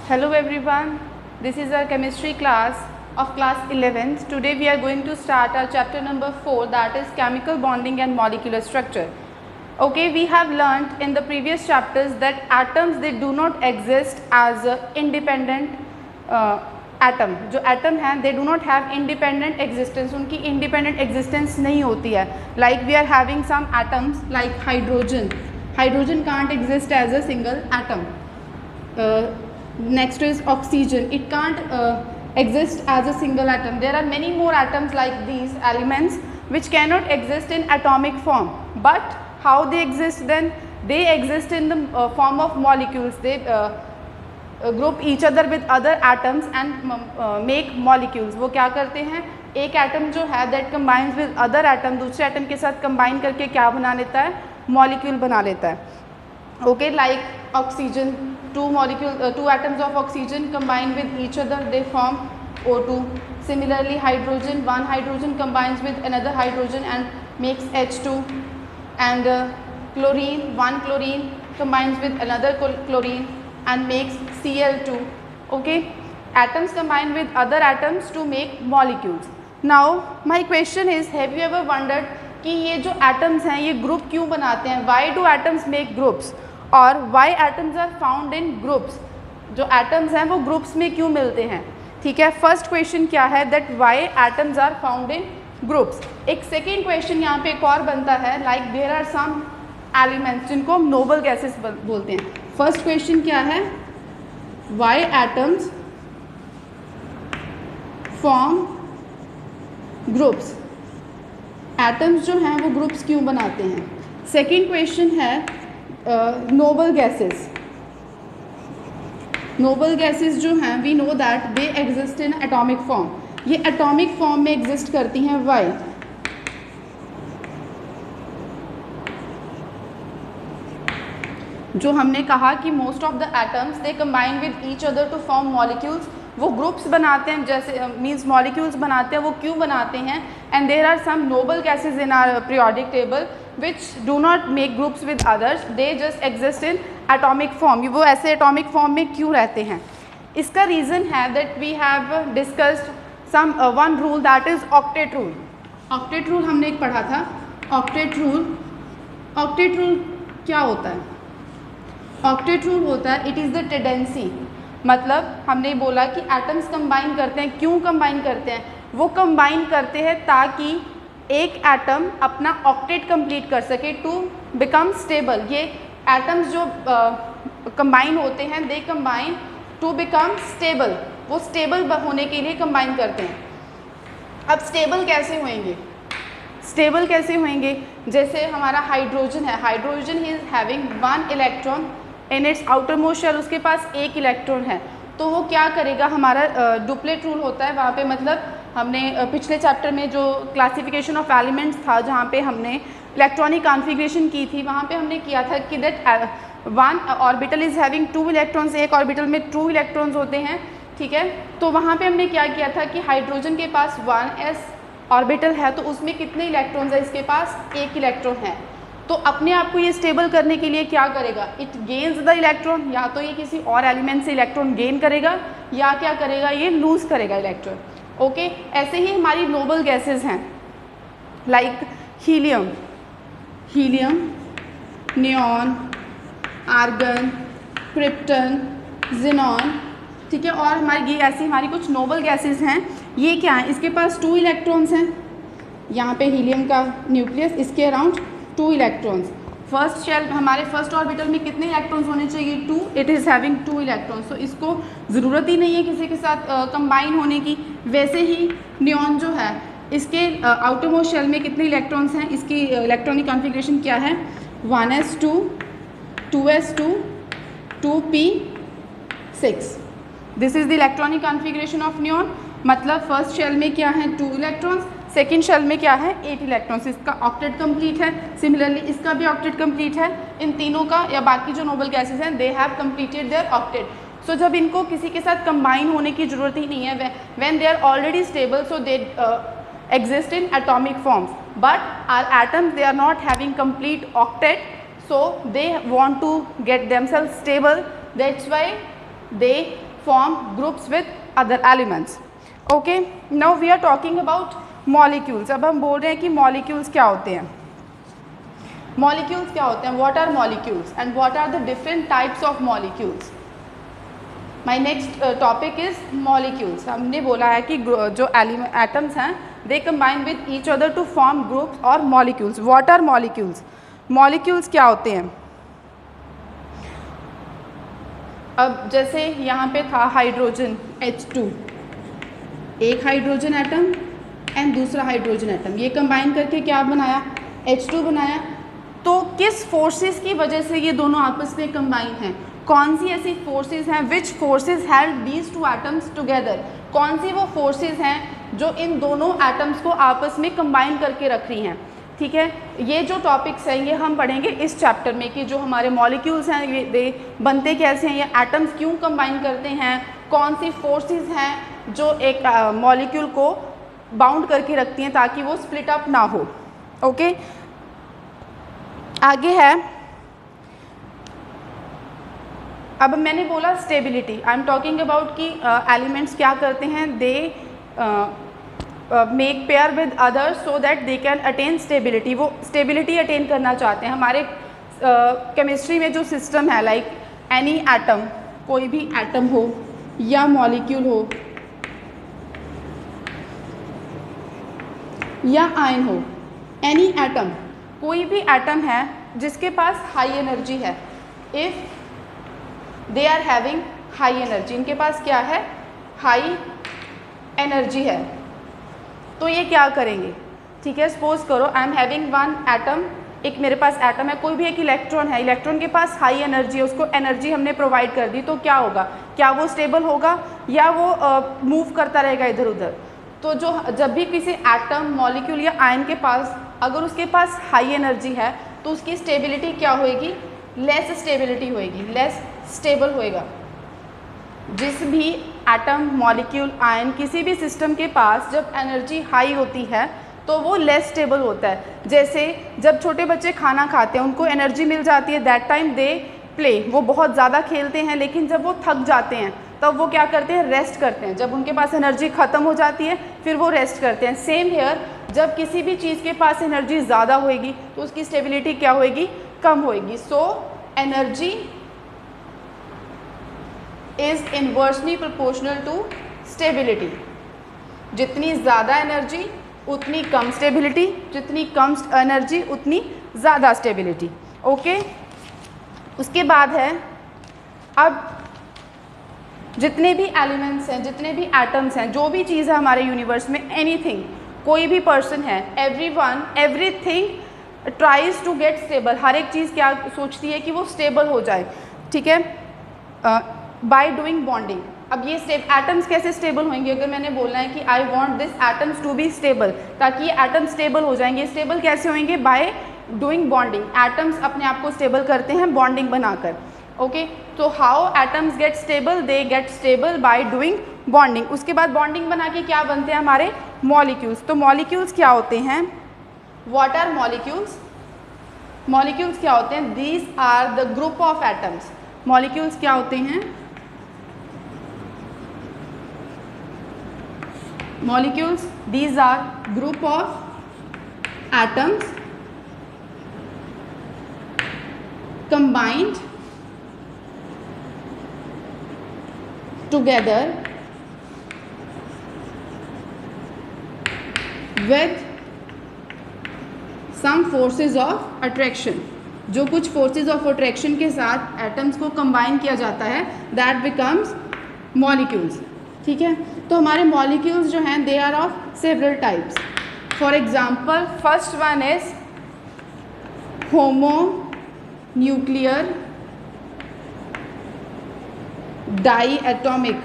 Hello everyone, this is our chemistry class of class 11th. Today we are going to start our chapter number 4, that is chemical bonding and molecular structure. Okay, we have learnt in the previous chapters that atoms, they do not exist as independent atom. जो atom हैं they do not have independent existence, उनकी independent existence नहीं होती है. Like we are having some atoms like hydrogen. Hydrogen can't exist as a single atom. Next is oxygen. It can't exist as a single atom. There are many more atoms like these elements which cannot exist in atomic form. But how they exist then? They exist in the form of molecules. They group each other with other atoms and make molecules. वो क्या करते हैं, एक atom जो है that combines with other atom, दूसरे atom के साथ कंबाइन करके क्या बना लेता है, मॉलिक्यूल बना लेता है. Okay, like oxygen, two atoms of oxygen combine with each other, they form O2. Similarly, hydrogen, one hydrogen combines with another hydrogen and makes H2. And chlorine, one chlorine combines with another chlorine and makes Cl2. Okay, atoms combine with other atoms to make molecules. Now my question is, have you ever wondered कि ये जो atoms हैं ये group क्यों बनाते हैं? Why do atoms make groups? और why atoms are found in groups? जो atoms हैं वो groups में क्यों मिलते हैं? ठीक है, फर्स्ट क्वेश्चन क्या है, that why atoms are found in groups. एक सेकेंड क्वेश्चन यहाँ पे एक और बनता है, like there are some elements जिनको हम noble gases बोलते हैं. फर्स्ट क्वेश्चन क्या है, why atoms form groups. Atoms जो हैं वो ग्रुप्स क्यों बनाते हैं. सेकेंड क्वेश्चन है नोबल गैसेस. नोबल गैसेस जो हैं we know that they exist in atomic form. ये एटॉमिक फॉर्म में एग्जिस्ट करती हैं. वाई? जो हमने कहा कि most of the atoms they combine with each other to form molecules. वो ग्रुप्स बनाते हैं, जैसे मीन्स मॉलिक्यूल्स बनाते हैं. वो क्यों बनाते हैं? And there are some noble gases in our periodic table which do not make groups with others, they just exist in atomic form. वो ऐसे एटॉमिक फॉर्म में क्यों रहते हैं? इसका रीज़न है that we have discussed some one rule, that is octet rule. Octet rule हमने एक पढ़ा था. ऑक्टेट रूल क्या होता है? ऑक्टेट रूल होता है, इट इज़ द टेंडेंसी. मतलब हमने बोला कि एटम्स कंबाइन करते हैं. क्यों कंबाइन करते हैं? वो कंबाइन करते हैं ताकि एक एटम अपना ऑक्टेट कंप्लीट कर सके, टू बिकम स्टेबल. ये एटम्स जो कंबाइन होते हैं they combine to become stable. वो स्टेबल होने के लिए कंबाइन करते हैं. अब स्टेबल कैसे होंगे? जैसे हमारा हाइड्रोजन है. हाइड्रोजन ही is having one electron in its outer most shell. उसके पास एक इलेक्ट्रॉन है. तो वो क्या करेगा, हमारा डुप्लेट रूल होता है वहाँ पे. मतलब हमने पिछले चैप्टर में जो क्लासिफिकेशन ऑफ एलिमेंट्स था, जहाँ पे हमने इलेक्ट्रॉनिक कॉन्फ़िगरेशन की थी, वहाँ पे हमने किया था कि that one orbital is having two electrons. एक ऑर्बिटल में टू इलेक्ट्रॉन्स होते हैं. ठीक है, तो वहाँ पे हमने क्या किया था कि हाइड्रोजन के पास 1s ऑर्बिटल है, तो उसमें कितने इलेक्ट्रॉन्स है? इसके पास एक इलेक्ट्रॉन है. तो अपने आप को ये स्टेबल करने के लिए क्या करेगा? It gains the electron. या तो ये किसी और एलिमेंट से इलेक्ट्रॉन गेन करेगा, या क्या करेगा, ये लूज़ करेगा इलेक्ट्रॉन. ओके, ऐसे ही हमारी नोबल गैसेस हैं like helium, neon, argon, krypton, xenon. ठीक है, और हमारी ऐसी हमारी कुछ नोबल गैसेस हैं. ये क्या है? इसके पास 2 इलेक्ट्रॉन्स हैं. यहाँ पे हीलियम का न्यूक्लियस, इसके अराउंड 2 इलेक्ट्रॉन्स. फर्स्ट शेल, हमारे फर्स्ट ऑर्बिटल में कितने इलेक्ट्रॉन्स होने चाहिए? 2. It is having 2 electrons. तो इसको ज़रूरत ही नहीं है किसी के साथ कंबाइन होने की. वैसे ही नियॉन जो है, इसके आउटर मोस्ट शेल में कितने इलेक्ट्रॉन्स हैं? इसकी इलेक्ट्रॉनिक कॉन्फ़िगरेशन क्या है? 1s2, 2s2, 2p6. This is the electronic configuration of neon. मतलब फर्स्ट शेल में क्या है? 2 इलेक्ट्रॉन्स. सेकेंड शेल में क्या है? 8 इलेक्ट्रॉन्स. इसका ऑक्टेट कंप्लीट है. सिमिलरली इसका भी ऑक्टेट कंप्लीट है. इन तीनों का, या बाकी जो नोबल गैसेस हैं, they have completed their octet. So जब इनको किसी के साथ कंबाइन होने की ज़रूरत ही नहीं है, when they are already stable, so they exist in atomic forms. But our atoms, they are not having complete octet, so they want to get themselves stable. That's why they form groups with other elements. Okay, now we are talking about molecules. अब हम बोल रहे हैं कि molecules क्या होते हैं. Molecules क्या होते हैं? What are molecules and what are the different types of molecules? My next topic is molecules. हमने बोला है कि जो atoms हैं they combine with each other to form groups or molecules. What are molecules? Molecules क्या होते हैं? अब जैसे यहाँ पे था हाइड्रोजन H2, एक हाइड्रोजन एटम एंड दूसरा हाइड्रोजन एटम, ये कंबाइन करके क्या बनाया? H2 बनाया. तो किस फोर्सेस की वजह से ये दोनों आपस में कंबाइन हैं? कौन सी ऐसी फोर्सेस हैं? Which forces held these two atoms together? कौन सी वो फोर्सेस हैं जो इन दोनों एटम्स को आपस में कंबाइन करके रख रही हैं? ठीक है, ये जो टॉपिक्स हैं ये हम पढ़ेंगे इस चैप्टर में कि जो हमारे मॉलिक्यूल्स हैं ये बनते कैसे हैं, ये एटम्स क्यों कंबाइन करते हैं, कौन सी फोर्सेस हैं जो एक मॉलिक्यूल को बाउंड करके रखती हैं ताकि वो स्प्लिट अप ना हो. ओके, आगे है. अब मैंने बोला stability. I am talking about कि एलिमेंट्स क्या करते हैं, they make pair with others so that they can attain stability. वो स्टेबिलिटी अटेन करना चाहते हैं. हमारे केमिस्ट्री में जो सिस्टम है, लाइक एनी एटम, कोई भी एटम हो या मॉलिक्यूल हो या आयन हो, एनी एटम, कोई भी एटम है जिसके पास हाई एनर्जी है, if they are having high energy, इनके पास क्या है? हाई एनर्जी है, तो ये क्या करेंगे? ठीक है, सपोज करो आई एम हैविंग वन एटम, एक मेरे पास एटम है, कोई भी एक इलेक्ट्रॉन है, इलेक्ट्रॉन के पास हाई एनर्जी है, उसको एनर्जी हमने प्रोवाइड कर दी, तो क्या होगा? क्या वो स्टेबल होगा या वो मूव करता रहेगा इधर उधर? तो जो जब भी किसी एटम, मॉलिक्यूल या आयन के पास अगर उसके पास हाई एनर्जी है तो उसकी स्टेबिलिटी क्या होएगी? लेस स्टेबिलिटी होएगी, लेस स्टेबल होएगा. जिस भी एटम, मॉलिक्यूल, आयन, किसी भी सिस्टम के पास जब एनर्जी हाई होती है तो वो लेस स्टेबल होता है. जैसे जब छोटे बच्चे खाना खाते हैं, उनको एनर्जी मिल जाती है, दैट टाइम दे प्ले, वो बहुत ज़्यादा खेलते हैं, लेकिन जब वो थक जाते हैं तब वो क्या करते हैं? रेस्ट करते हैं. जब उनके पास एनर्जी ख़त्म हो जाती है फिर वो रेस्ट करते हैं. सेम हेयर, जब किसी भी चीज़ के पास एनर्जी ज़्यादा होएगी तो उसकी स्टेबिलिटी क्या होएगी? कम होएगी. So energy is inversely proportional to stability. जितनी ज़्यादा एनर्जी उतनी कम स्टेबिलिटी, जितनी कम एनर्जी उतनी ज़्यादा स्टेबिलिटी. ओके, उसके बाद है, अब जितने भी एलिमेंट्स हैं, जितने भी एटम्स हैं, जो भी चीज़ है हमारे यूनिवर्स में, एनीथिंग, कोई भी पर्सन है, everyone, everything tries to get stable. हर एक चीज़ क्या सोचती है कि वो स्टेबल हो जाए. ठीक है, बाय डूइंग बॉन्डिंग. अब ये एटम्स कैसे स्टेबल होंगे? अगर मैंने बोलना है कि I want this atoms to be stable, ताकि ये एटम स्टेबल हो जाएंगे. स्टेबल कैसे होंगे? By doing bonding. एटम्स अपने आप को स्टेबल करते हैं बॉन्डिंग बनाकर. ओके, तो how atoms gate stable? They get stable by doing bonding. उसके बाद बॉन्डिंग बना के क्या बनते हैं? हमारे मॉलिक्यूल्स. तो मॉलिक्यूल्स क्या होते हैं? What are molecules? मॉलिक्यूल्स क्या होते हैं? These are the group of atoms. Molecules क्या होते हैं? Molecules, these are group of atoms combined together with some forces of attraction. जो कुछ forces of attraction के साथ एटम्स को कंबाइन किया जाता है, that becomes molecules. ठीक है, तो हमारे molecules जो हैं they are of several types. For example, first one is homonuclear diatomic.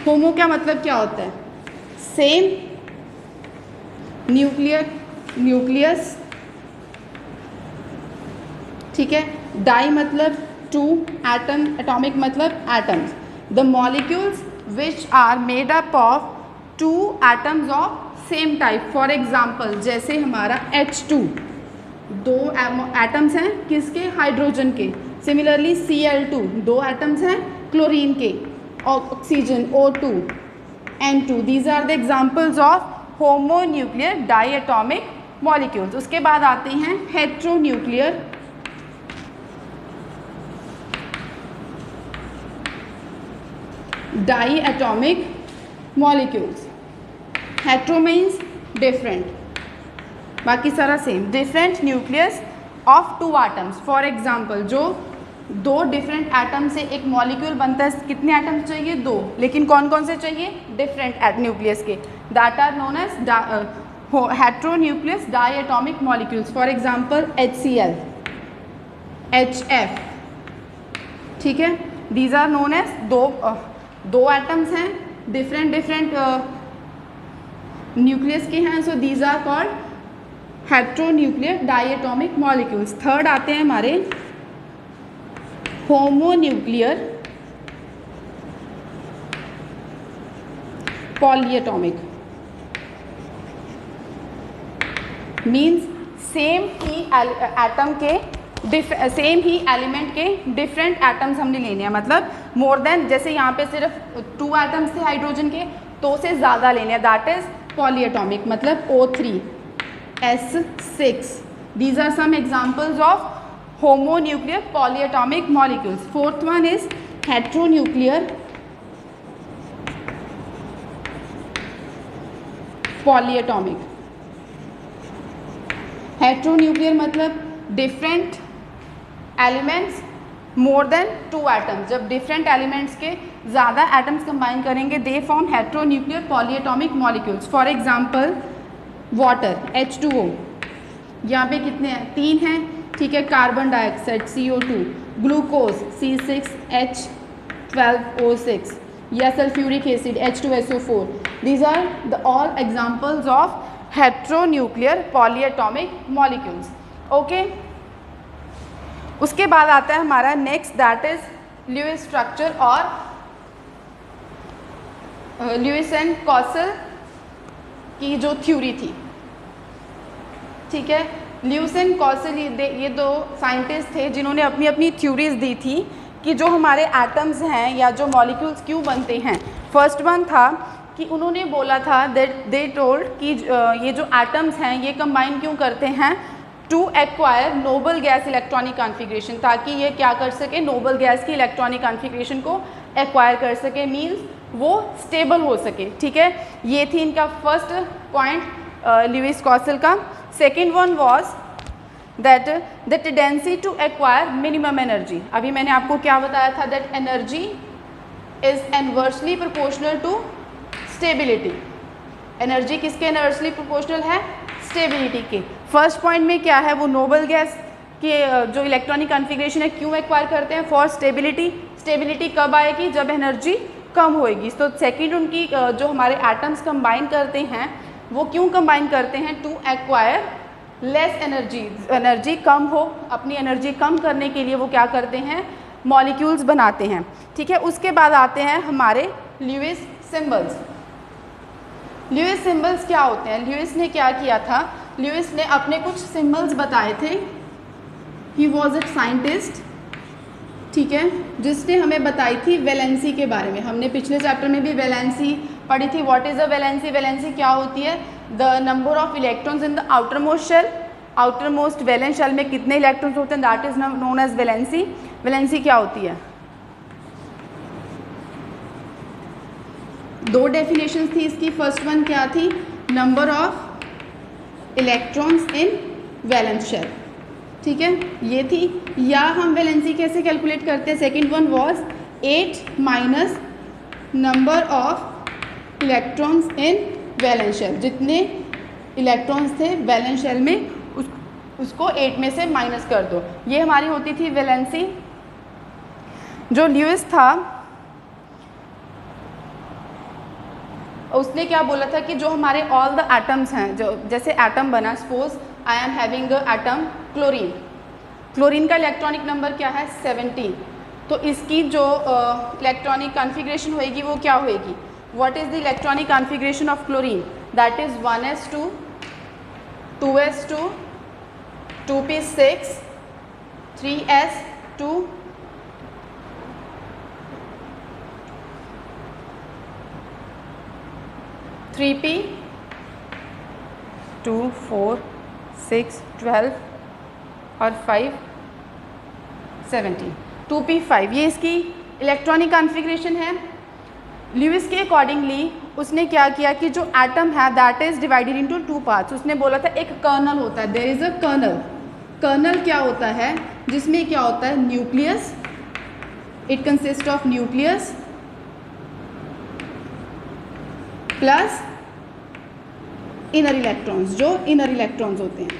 होमो क्या मतलब क्या होता है? सेम, न्यूक्लियस, ठीक है. डाई मतलब टू, एटम, एटॉमिक मतलब atoms. The molecules which are made up of two atoms of same type. For example, जैसे हमारा H2, दो एटम्स हैं किसके, हाइड्रोजन के। सिमिलरली Cl2 दो एटम्स हैं क्लोरीन के, oxygen O2 N2। These are the examples of homonuclear diatomic molecules. उसके बाद आते हैं heteronuclear diatomic molecules. Hetero means different, बाकी सारा same. Different nucleus of two atoms. For example जो दो डिफरेंट एटम से एक मॉलिक्यूल बनता है, कितने एटम्स चाहिए, दो, लेकिन कौन कौन से चाहिए, डिफरेंट न्यूक्लियस के, that are known as heteronucleus diatomic molecules. For example HCl, HF, ठीक है, दीज आर नोन एज दो एटम्स हैं डिफरेंट न्यूक्लियस के हैं, so these are called heteronuclear diatomic molecules. Third आते हैं हमारे होमोन्यूक्लियर पॉलीएटॉमिक। मीन्स सेम ही एटम के सेम ही एलिमेंट के डिफरेंट एटम्स हमने लेने हैं, मतलब मोर देन, जैसे यहाँ पे सिर्फ 2 एटम्स थे हाइड्रोजन के, 2 से ज़्यादा लेने हैं, दैट इज पॉलीएटॉमिक, मतलब O3 S6। These are some examples of homonuclear polyatomic molecules. Fourth one is heteronuclear polyatomic. Heteronuclear मतलब different elements more than 2 atoms. जब different elements के ज़्यादा atoms combine करेंगे, they form heteronuclear polyatomic molecules. For example, water H2O, यहाँ पे कितने हैं, 3 हैं, ठीक है, carbon dioxide CO2, glucose C6H12O6 या sulphuric acid H2SO4। These are the all examples of heteronuclear polyatomic molecules. Okay, उसके बाद आता है हमारा next, that is Lewis structure और ल्यूइस एंड कॉसल की जो थ्योरी थी, ठीक है। ल्यूइस एंड कॉसल ये दो साइंटिस्ट थे जिन्होंने अपनी अपनी थ्योरीज दी थी कि जो हमारे एटम्स हैं या जो मॉलिक्यूल्स क्यों बनते हैं। फर्स्ट वन था कि उन्होंने बोला था दैट दे टोल्ड कि ये जो एटम्स हैं ये कंबाइन क्यों करते हैं to acquire noble gas electronic configuration, ताकि ये क्या कर सके, नोबल गैस की इलेक्ट्रॉनिक कॉन्फ़िगरेशन को एक्वायर कर सके, मीन्स वो स्टेबल हो सके, ठीक है। ये थी इनका फर्स्ट पॉइंट ल्यूइस कॉसल का। Second one was that the tendency to acquire minimum energy. अभी मैंने आपको क्या बताया था, that energy is inversely proportional to stability. Energy किसके इनवर्सली प्रोपोर्शनल है, स्टेबिलिटी के। फर्स्ट पॉइंट में क्या है, वो नोबल गैस के जो इलेक्ट्रॉनिक कॉन्फ़िगरेशन है क्यों एक्वायर करते हैं, फॉर स्टेबिलिटी। स्टेबिलिटी कब आएगी, जब एनर्जी कम होएगी। तो सेकंड उनकी जो हमारे एटम्स कंबाइन करते हैं वो क्यों कंबाइन करते हैं, to acquire less energy. Energy कम हो, अपनी एनर्जी कम करने के लिए वो क्या करते हैं, मॉलिक्यूल्स बनाते हैं, ठीक है। उसके बाद आते हैं हमारे ल्यूइस सिंबल्स। ल्यूइस सिंबल्स क्या होते हैं, ल्यूइस ने क्या किया था, ल्यूइस ने अपने कुछ सिंबल्स बताए थे। ही वॉज अ साइंटिस्ट, ठीक है, जिसने हमें बताई थी वैलेंसी के बारे में। हमने पिछले चैप्टर में भी वैलेंसी पढ़ी थी। What is a valency, valency क्या होती है, the number of electrons in the outer most shell. Outermost valence shell में कितने इलेक्ट्रॉन्स होते हैं, that is known as valency. Valency क्या होती है, दो डेफिनेशंस थी इसकी। फर्स्ट वन क्या थी, number of electrons in valence shell, ठीक है, ये थी। या हम वैलेंसी कैसे कैलकुलेट करते हैं, second one was 8 minus number of electrons in valence shell. जितने इलेक्ट्रॉन्स थे वैलेंस शेल में उसको 8 में से माइनस कर दो, ये हमारी होती थी वैलेंसी। जो ल्यूइस था उसने क्या बोला था कि जो हमारे ऑल द एटम्स हैं, जो जैसे एटम बना, suppose I am having a atom chlorine. Chlorine का इलेक्ट्रॉनिक नंबर क्या है, 17। तो इसकी जो इलेक्ट्रॉनिक कॉन्फ़िगरेशन होएगी वो क्या होएगी, what is the electronic configuration of chlorine, that is 1s2 2s2 2p6, 3s 2, 3p 2, 4, 6, 12 और 5, 17, 2p5 ये इसकी इलेक्ट्रॉनिक कॉन्फ़िगरेशन है। ल्यूइस के अकॉर्डिंगली उसने क्या किया कि जो एटम है that is divided into 2 parts. उसने बोला था एक कर्नल होता है, there is a kernel. Kernel क्या होता है, जिसमें क्या होता है nucleus, it consist of nucleus plus inner electrons, जो इनर इलेक्ट्रॉन्स होते हैं।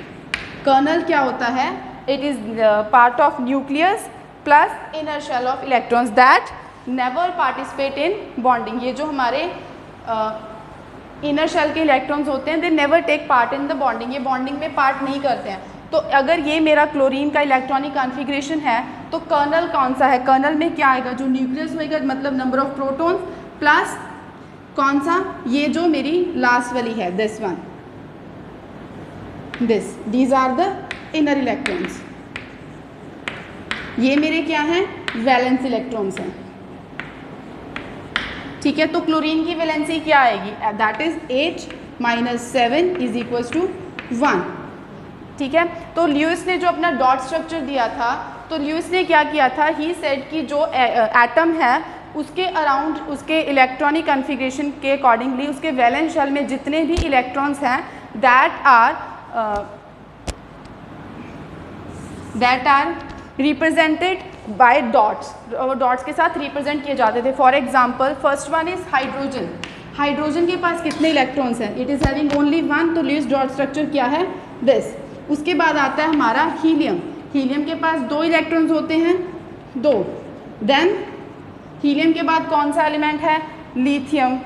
कर्नल क्या होता है, it is part of nucleus plus inner shell of electrons that never participate in bonding. ये जो हमारे इनर शेल के इलेक्ट्रॉन्स होते हैं they never take part in the bonding, ये बॉन्डिंग में पार्ट नहीं करते हैं। तो अगर ये मेरा क्लोरीन का इलेक्ट्रॉनिक कॉन्फ़िगरेशन है तो कर्नल कौन सा है, कर्नल में क्या आएगा, जो न्यूक्लियस होएगा मतलब नंबर ऑफ प्रोटॉन्स प्लस कौन सा, ये जो मेरी लास्ट वाली है this one, these are the inner electrons. ये मेरे क्या हैं, वैलेंस इलेक्ट्रॉन्स हैं। ठीक है, तो क्लोरीन की वैलेंसी क्या आएगी, that is 8 - 7 is equals to 1। ठीक है, तो ल्यूइस ने जो अपना डॉट स्ट्रक्चर दिया था, तो ल्यूइस ने क्या किया था, ही सेड कि जो एटम है उसके अराउंड उसके इलेक्ट्रॉनिक कॉन्फ़िगरेशन के अकॉर्डिंगली उसके वैलेंस शेल में जितने भी इलेक्ट्रॉन्स हैं that are represented by dots, dots के साथ रिप्रेजेंट किए जाते थे। For example first one is hydrogen. Hydrogen के पास कितने इलेक्ट्रॉन्स हैं, इट इज़ हैविंग ओनली 1, तो ल्यूइस डॉट स्ट्रक्चर क्या है, दिस। उसके बाद आता है हमारा हीलियम। हीलियम के पास 2 इलेक्ट्रॉन्स होते हैं, 2। देन हीलियम के बाद कौन सा एलिमेंट है, लिथियम।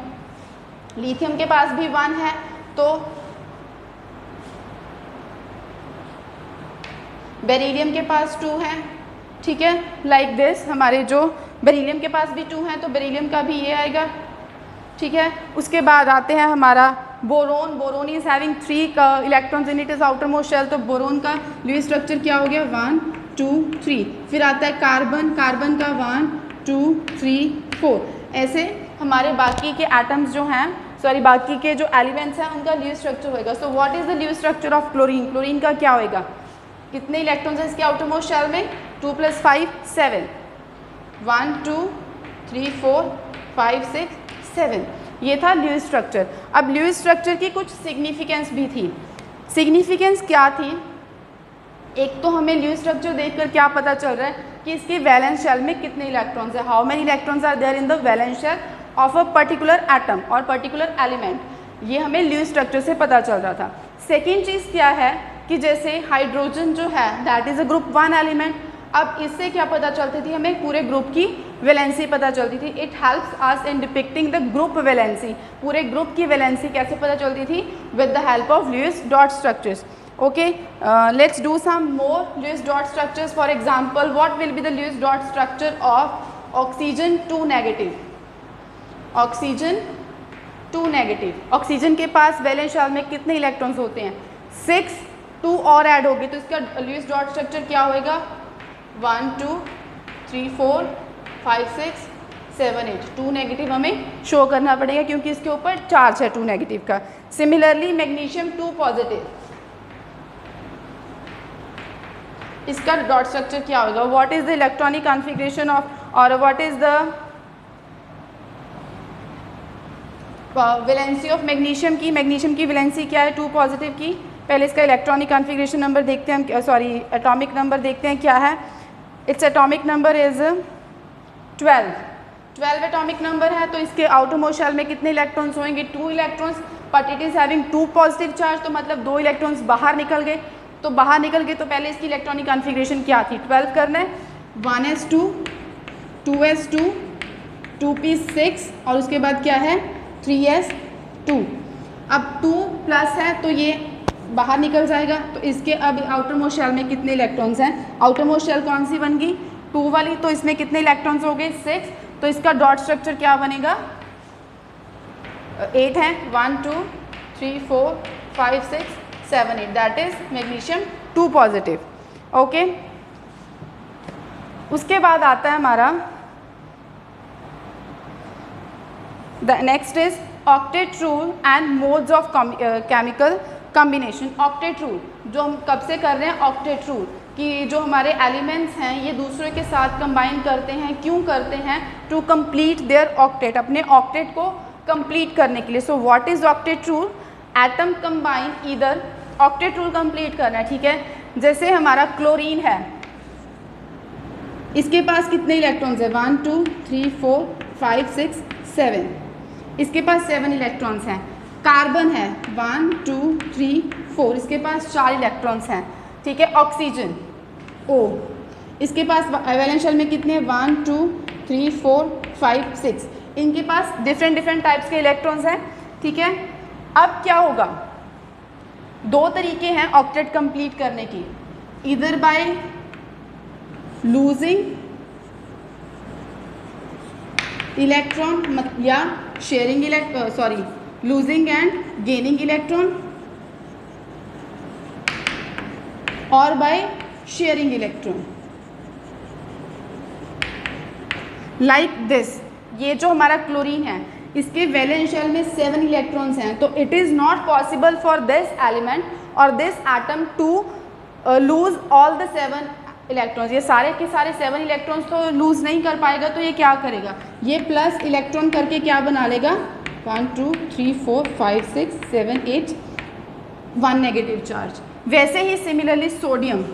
लिथियम के पास भी 1 है, तो बेरिलियम के पास 2 है। ठीक है, लाइक दिस, हमारे जो बेरिलियम के पास भी 2 हैं तो बेरिलियम का भी ये आएगा। ठीक है, उसके बाद आते हैं हमारा boron. Boron is having 3 electrons in it is outer most shell, तो बोरोन का ल्यूइस स्ट्रक्चर क्या हो गया, 1 2 3। फिर आता है कार्बन, कार्बन का 1 2 3 4। ऐसे हमारे बाकी के एटम्स जो हैं, सॉरी बाकी के जो एलिमेंट्स हैं उनका ल्यूइस स्ट्रक्चर होएगा। सो what is the Lewis structure of chlorine, chlorine का क्या होएगा, कितने इलेक्ट्रॉन्स हैं इसके आउटर मोस्ट शेल में, 2 + 5 7, 1 2 3 4 5 6 7। ये था ल्यूइस स्ट्रक्चर। अब ल्यूइस स्ट्रक्चर की कुछ सिग्निफिकेंस भी थी। सिग्निफिकेंस क्या थी, एक तो हमें ल्यूइस स्ट्रक्चर देखकर क्या पता चल रहा है कि इसके वैलेंस शेल में कितने इलेक्ट्रॉन्स हैं, how many electrons are there in the valence shell of a particular atom और पर्टिकुलर एलिमेंट, ये हमें ल्यूइस स्ट्रक्चर से पता चल रहा था। सेकेंड चीज़ क्या है कि जैसे हाइड्रोजन जो है that is a group 1 element, अब इससे क्या पता चलती थी, हमें पूरे ग्रुप की वैलेंसी पता चलती थी। It helps us in depicting the group valency, पूरे ग्रुप की वैलेंसी कैसे पता चलती थी, with the help of Lewis dot structures. Okay, let's do some more Lewis dot structures. For example, what will be the Lewis dot structure of oxygen 2 negative? Oxygen 2 negative. Oxygen के पास valence shell में कितने electrons होते हैं, 6, 2 और add होगी तो इसका Lewis dot structure क्या होएगा, 1 2 3 4 5 6 7 8। 2 नेगेटिव हमें शो करना पड़ेगा क्योंकि इसके ऊपर चार्ज है 2 नेगेटिव का। सिमिलरली मैग्नीशियम 2 पॉजिटिव, इसका डॉट स्ट्रक्चर क्या होगा, what is the electronic configuration of और what is the valency of magnesium की। मैग्नीशियम की वैलेंसी क्या है, 2 पॉजिटिव की। पहले इसका इलेक्ट्रॉनिक कॉन्फ़िगरेशन नंबर देखते हैं हम, सॉरी एटॉमिक नंबर देखते हैं क्या है। Its atomic number is 12 atomic number है, तो इसके आउटर मोस्ट शेल में कितने इलेक्ट्रॉन्स होंगे, 2 electrons, but it is having 2 positive charge, तो मतलब 2 इलेक्ट्रॉन्स बाहर निकल गए। तो बाहर निकल गए तो पहले इसकी इलेक्ट्रॉनिक कॉन्फ़िगरेशन क्या थी, 12 करना है, 1s2 2s2 2p6 और उसके बाद क्या है 3s2। अब 2 प्लस है तो ये बाहर निकल जाएगा, तो इसके अब आउटर मोस्ट शेल में कितने इलेक्ट्रॉन्स हैं, आउटर मोस्ट शेल कौन सी बन गई, 2 वाली, तो इसमें कितने इलेक्ट्रॉन्स हो गए, 6। तो इसका डॉट स्ट्रक्चर क्या बनेगा, 8 है, 1 2 3 4 5 6 7 8, that is magnesium 2 positive. Okay, उसके बाद आता है हमारा the next is octet rule and modes of chemical combination. Octet rule जो हम कब से कर रहे हैं, ऑक्टेट रूल कि जो हमारे एलिमेंट्स हैं ये दूसरे के साथ कंबाइन करते हैं. क्यों करते हैं? टू कंप्लीट देयर ऑक्टेट, अपने ऑक्टेट को कंप्लीट करने के लिए. सो what is octet rule? Atom combine either, octet rule complete करना है. ठीक है, जैसे हमारा क्लोरीन है, इसके पास कितने इलेक्ट्रॉन्स है? 1 2 3 4 5 6 7. इसके पास 7 इलेक्ट्रॉन्स हैं. कार्बन है 1 2 3 4, इसके पास 4 इलेक्ट्रॉन्स हैं. ठीक है, ऑक्सीजन O, इसके पास वैलेंस शेल में कितने? 1 2 3 4 5 6. इनके पास डिफरेंट टाइप्स के इलेक्ट्रॉन्स हैं. ठीक है, अब क्या होगा? 2 तरीके हैं ऑक्टेट कंप्लीट करने की, इधर बाय लूजिंग इलेक्ट्रॉन या sharing losing and gaining electron, और by sharing electron like this. ये जो हमारा क्लोरीन है इसके वैलेंस शेल में 7 इलेक्ट्रॉन्स हैं, तो it is not possible for this element और this atom to lose all the 7 electrons. ये सारे के सारे 7 इलेक्ट्रॉन्स तो लूज नहीं कर पाएगा, तो ये क्या करेगा? ये प्लस इलेक्ट्रॉन करके क्या बना लेगा? 1 2 3 4 5 6 7 8, 1 नेगेटिव चार्ज. वैसे ही सिमिलरली सोडियम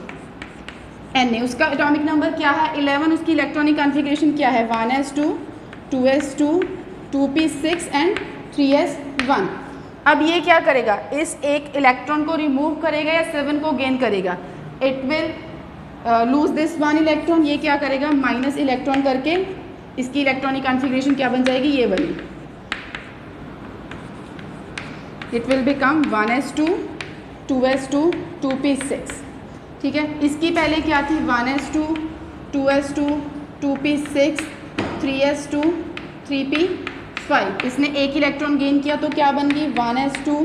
Na, उसका एटॉमिक नंबर क्या है? 11. उसकी इलेक्ट्रॉनिक कॉन्फ़िगरेशन क्या है? 1s2 2s2 2p6 and 3s1. अब ये क्या करेगा? इस एक इलेक्ट्रॉन को रिमूव करेगा या 7 को गेन करेगा? It will lose this 1 electron. ये क्या करेगा? माइनस इलेक्ट्रॉन करके इसकी इलेक्ट्रॉनिक कॉन्फ़िगरेशन क्या बन जाएगी? ये वाली. It will become 1s2 2s2 2p6. ठीक है, इसकी पहले क्या थी? 1s2 2s2 2p6 3s2 3p5. इसने एक इलेक्ट्रॉन गेन किया तो क्या बन गई? 1s2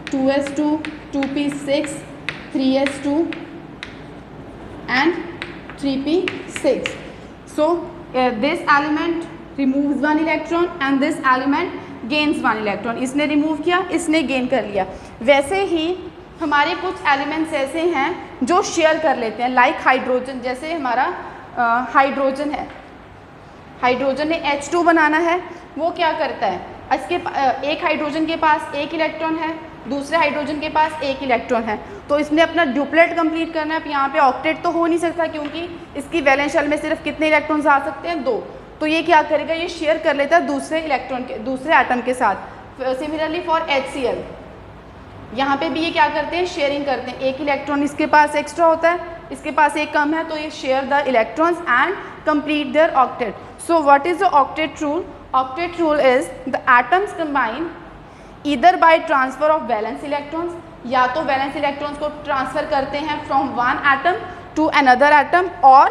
2s2 2p6 3s2 and 3p6. So this element removes 1 electron and this element gains 1 electron. इसने रिमूव किया, इसने गेन कर लिया. वैसे ही हमारे कुछ एलिमेंट्स ऐसे हैं जो शेयर कर लेते हैं, लाइक हाइड्रोजन. जैसे हमारा हाइड्रोजन है, हाइड्रोजन ने H2 बनाना है. वो क्या करता है? इसके एक हाइड्रोजन के पास 1 इलेक्ट्रॉन है, दूसरे हाइड्रोजन के पास 1 इलेक्ट्रॉन है, तो इसने अपना ड्यूप्लेट कंप्लीट करना है. अब यहाँ पे ऑक्टेट तो हो नहीं सकता क्योंकि इसकी वैलेंस शेल में सिर्फ कितने इलेक्ट्रॉन्स आ सकते हैं? 2. तो ये क्या करेगा? ये शेयर कर लेता है दूसरे इलेक्ट्रॉन के, दूसरे एटम के साथ. सिमिलरली फॉर HCl, यहाँ पे भी ये क्या करते हैं? शेयरिंग करते हैं. 1 इलेक्ट्रॉन इसके पास एक्स्ट्रा होता है, इसके पास 1 कम है, तो ये share the electrons and complete their octet. So what is the octet rule? Octet rule is the atoms combine either by transfer of valence electrons, या तो वैलेंस इलेक्ट्रॉन्स को ट्रांसफर करते हैं from one atom to another atom, और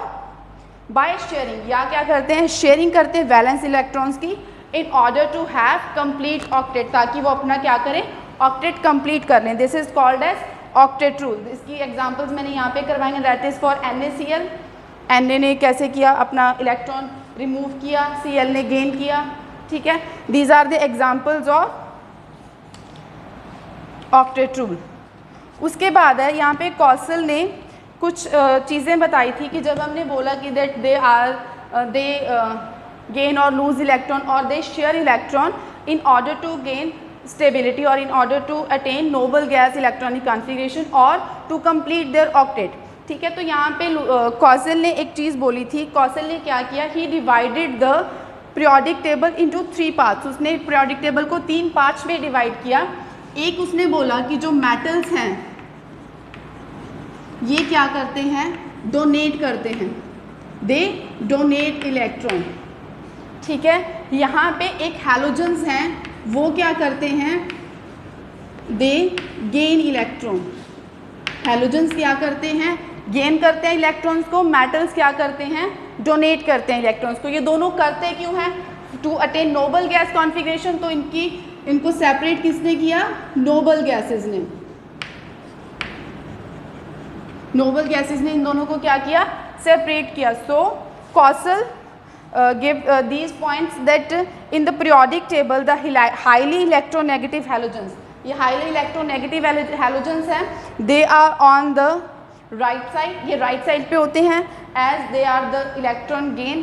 by sharing, या क्या करते हैं? शेयरिंग करते हैं वैलेंस इलेक्ट्रॉन्स की in order to have complete octet, ताकि वो अपना क्या करें? ऑक्टेट कंप्लीट कर लें. This is called as octet rule. इसकी एग्जांपल्स मैंने यहाँ पे करवाएंगे. That is for NaCl. Na ने कैसे किया? अपना इलेक्ट्रॉन रिमूव किया, Cl ने गेन किया. ठीक है, these are the examples of octet rule. उसके बाद है यहाँ पे कॉसल ने कुछ चीज़ें बताई थी कि जब हमने बोला कि दैट दे गेन और लूज इलेक्ट्रॉन और they share electron in order to gain stability और in order to attain noble gas electronic configuration और टू कंप्लीट देयर ऑक्टेट. ठीक है, तो यहाँ पे कॉसल ने एक चीज़ बोली थी. कॉसल ने क्या किया? He divided the periodic table into 3 parts. उसने पीरियोडिक टेबल को 3 पार्ट्स में डिवाइड किया. एक उसने बोला कि जो मेटल्स हैं ये क्या करते हैं? डोनेट करते हैं, दे डोनेट इलेक्ट्रॉन. ठीक है, यहाँ पे एक हैलोजन्स हैं, वो क्या करते हैं? दे गेन इलेक्ट्रॉन. हैलोजन्स क्या करते हैं? गेन करते हैं इलेक्ट्रॉन्स को. मेटल्स क्या करते हैं? डोनेट करते हैं इलेक्ट्रॉन्स को. ये दोनों करते क्यों हैं? To attain noble gas configuration. तो इनको सेपरेट किसने किया? नोबल गैसेस ने. नोबल गैसेस ने इन दोनों को क्या किया, सेपरेट किया. So Kossel give these points that in the periodic table the highly electronegative halogens, ये highly electronegative halogens हैं, they are on the right side, ये right side पे होते हैं, as they are the electron gain,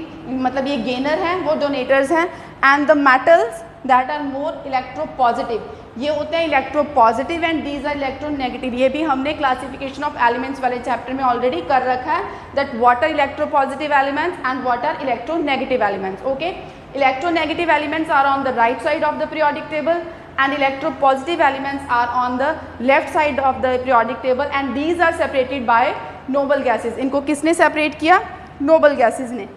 मतलब ये gainer हैं, वो donators हैं, and the metals that are more electropositive, ये होते हैं electropositive and these are electronegative. ये भी हमने क्लासिफिकेशन ऑफ एलिमेंट्स वाले चैप्टर में ऑलरेडी कर रखा है, that what are electropositive elements and what are electronegative elements. Okay, electronegative elements are on the right side of the periodic table and electropositive elements are on the left side of the periodic table and these are separated by noble gases. इनको किसने separate किया, noble gases ने.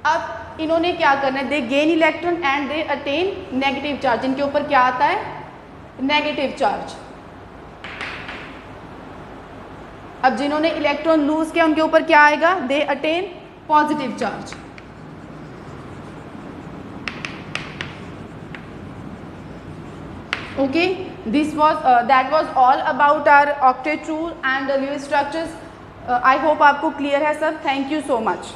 अब इन्होंने क्या करना है, दे gain electron and they attain negative charge. इनके ऊपर क्या आता है, नेगेटिव चार्ज. अब जिन्होंने इलेक्ट्रॉन लूज किया उनके ऊपर क्या आएगा, they attain positive charge. Okay, this was that was all about our octet rule and Lewis structures. I hope आपको क्लियर है सब. Thank you so much.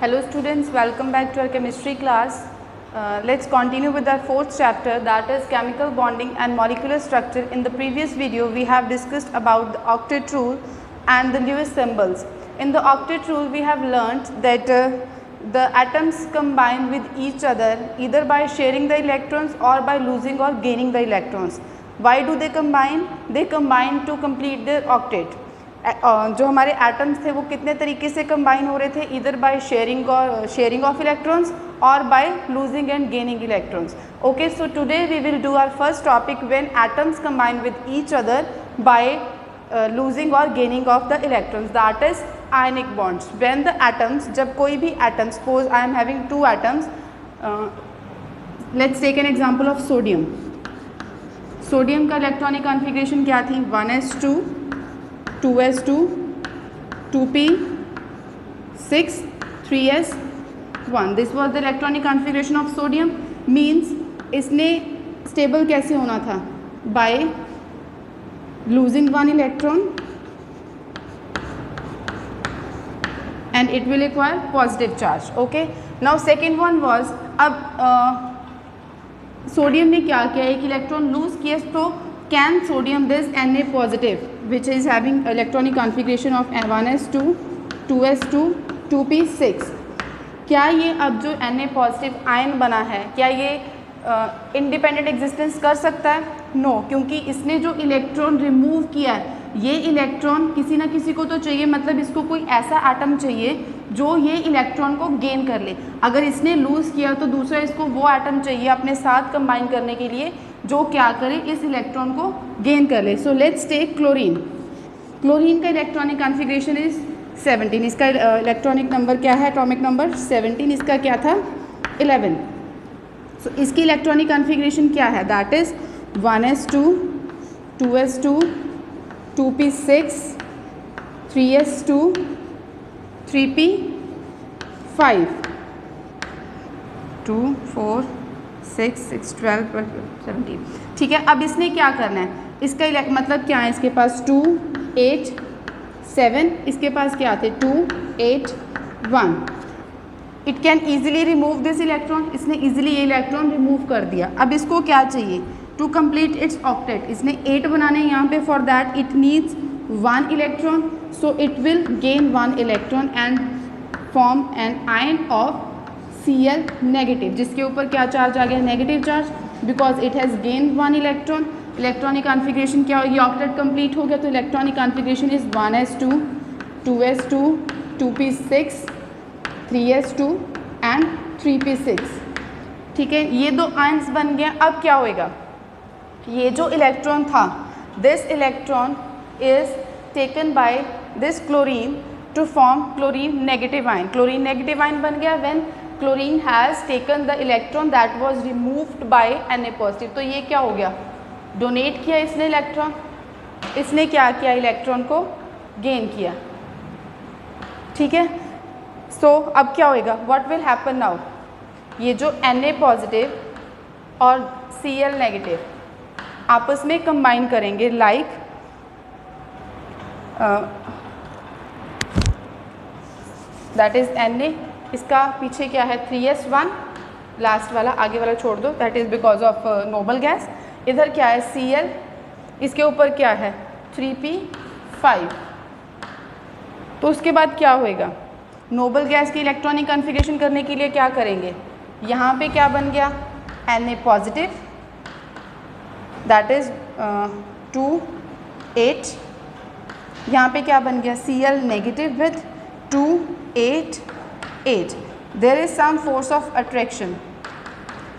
Hello students, welcome back to our chemistry class. Let's continue with our fourth chapter, that is chemical bonding and molecular structure. In the previous video we have discussed about the octet rule and the Lewis symbols. In the octet rule we have learnt that the atoms combine with each other either by sharing the electrons or by losing or gaining the electrons. Why do they combine? They combine to complete their octet. जो हमारे atoms थे वो कितने तरीके से combine हो रहे थे, इधर बाय शेयरिंग ऑफ इलेक्ट्रॉन्स और by losing and gaining electrons. Okay, so today we will do our first topic when atoms combine with each other by losing और gaining of the electrons, that is ionic bonds. When the atoms, जब कोई भी atom, suppose I am having two atoms, let's take an example of sodium. Sodium का electronic configuration क्या थी, 1s2 2s2 2p6 3s1. This was the electronic configuration of sodium. Means इसने stable कैसे होना था, by losing one electron and it will require positive charge. Okay, now second one was, अब sodium ने क्या किया, एक इलेक्ट्रॉन लूज किया, तो can sodium this Na positive which is having electronic configuration of 1s2 2s2 2p6, क्या ये अब जो Na पॉजिटिव आयन बना है क्या ये इंडिपेंडेंट एग्जिस्टेंस कर सकता है? नो, क्योंकि इसने जो इलेक्ट्रॉन रिमूव किया है, ये इलेक्ट्रॉन किसी ना किसी को तो चाहिए, मतलब इसको कोई ऐसा एटम चाहिए जो ये इलेक्ट्रॉन को गेन कर ले. अगर इसने लूज़ किया तो दूसरा इसको वो एटम चाहिए अपने साथ कंबाइन करने के लिए जो क्या करे, इस इलेक्ट्रॉन को गेन कर ले. So let's take chlorine. Chlorine का इलेक्ट्रॉनिक कॉन्फ़िगरेशन इज 17. इसका इलेक्ट्रॉनिक नंबर क्या है, एटॉमिक नंबर 17. इसका क्या था, 11. सो इसकी इलेक्ट्रॉनिक कॉन्फ़िगरेशन क्या है, that is 1s2 2s2 2p6 3s2 3p5 2 4 6 6 12 12 17. ठीक है, अब इसने क्या करना है, इसका मतलब क्या है, इसके पास 2 8 7, इसके पास क्या थे 2 8 1. It can easily remove this electron. इसने ईजिली ये इलेक्ट्रॉन रिमूव कर दिया. अब इसको क्या चाहिए, टू कंप्लीट इट्स ऑक्टेट, इसने 8 बनाने हैं यहाँ पे. For that it needs 1 electron, so it will gain 1 electron and form an ion of Cl negative, जिसके ऊपर क्या चार्ज आ गया, negative charge, because it has gain 1 electron. Electronic configuration क्या होगी, ऑक्टेट कंप्लीट हो गया, तो electronic configuration is 1s2 2s2 2p6 3s2 and 3p6. ठीक है, ये दो आयंस बन गया. अब क्या होएगा, ये जो इलेक्ट्रॉन था, this electron is taken by this chlorine to form chlorine negative ion. Chlorine negative ion बन गया when chlorine has taken the electron that was removed by Na positive. तो ये क्या हो गया, डोनेट किया इसने इलेक्ट्रॉन, इसने क्या किया, इलेक्ट्रॉन को गेन किया. ठीक है, सो अब क्या होएगा, व्हाट विल हैपन नाउ, ये जो Na पॉजिटिव और Cl नेगेटिव आपस में कंबाइन करेंगे लाइक दैट इज़ Na, इसका पीछे क्या है 3s1, लास्ट वाला आगे वाला छोड़ दो, that is because of noble gas. इधर क्या है Cl, इसके ऊपर क्या है 3p5। तो उसके बाद क्या होएगा, नोबल गैस की इलेक्ट्रॉनिक कॉन्फ़िगरेशन करने के लिए क्या करेंगे, यहाँ पे क्या बन गया Na पॉजिटिव दैट इज़ 2 8, यहाँ पे क्या बन गया Cl negative with 2 8 8। There is some force of attraction,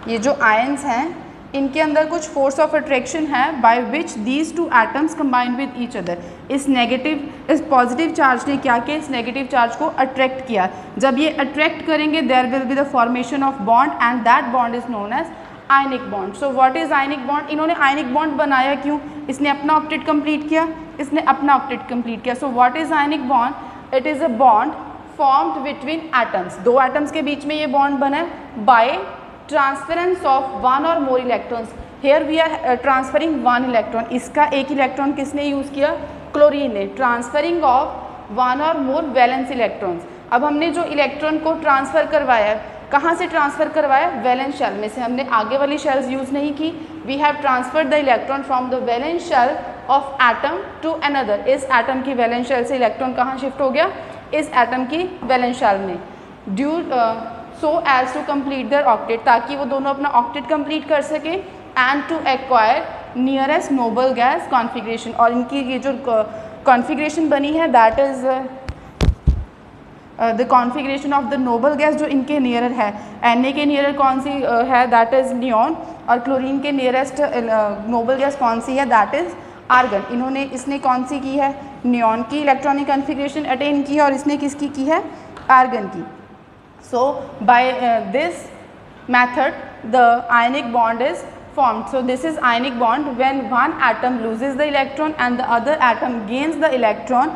ये जो आयंस हैं इनके अंदर कुछ फोर्स ऑफ अट्रैक्शन है by which these two atoms combine with each other. इस पॉजिटिव चार्ज ने क्या किया, इस नेगेटिव चार्ज को अट्रैक्ट किया। जब ये अट्रैक्ट करेंगे there will be the formation of bond and that bond is known as ionic bond. So what is ionic bond, इन्होंने आयनिक बॉन्ड बनाया क्यों, इसने अपना ऑक्टेट कंप्लीट किया, इसने अपना ऑक्टेट कंप्लीट किया। सो what is ionic bond, it is a bond formed between atoms, दो एटम्स के बीच में ये बॉन्ड बना है bye transference of one or more electrons. Here we are transferring one electron, इसका एक इलेक्ट्रॉन किसने यूज़ किया, क्लोरीन ने, transferring of one or more valence electrons. अब हमने जो इलेक्ट्रॉन को ट्रांसफ़र करवाया, कहाँ से ट्रांसफ़र करवाया, वैलेंस शेल में से, हमने आगे वाली शेल्स यूज़ नहीं की। We have transferred the electron from the valence shell of atom to another. इस एटम की वैलेंस शेल से इलेक्ट्रॉन कहाँ शिफ्ट हो गया, इस एटम की वैलेंस शेल में, due so as to complete their octet, ताकि वो दोनों अपना ऑक्टेट कंप्लीट कर सके and to acquire nearest noble gas configuration. और इनकी ये जो कॉन्फ़िगरेशन बनी है that is the configuration of the noble gas जो इनके नियरर है। Na के नियरर कौन सी है, दैट इज़ नियॉन, और क्लोरीन के नियरेस्ट नोबल गैस कौन सी है, दैट इज़ आर्गन। इन्होंने इसने कौन सी की है, नियॉन की इलेक्ट्रॉनिक कॉन्फ़िगरेशन अटेन की है, और इसने किसकी की है, आर्गन की। So by this method the ionic bond is formed. So this is ionic bond when one atom loses the electron and the other atom gains the electron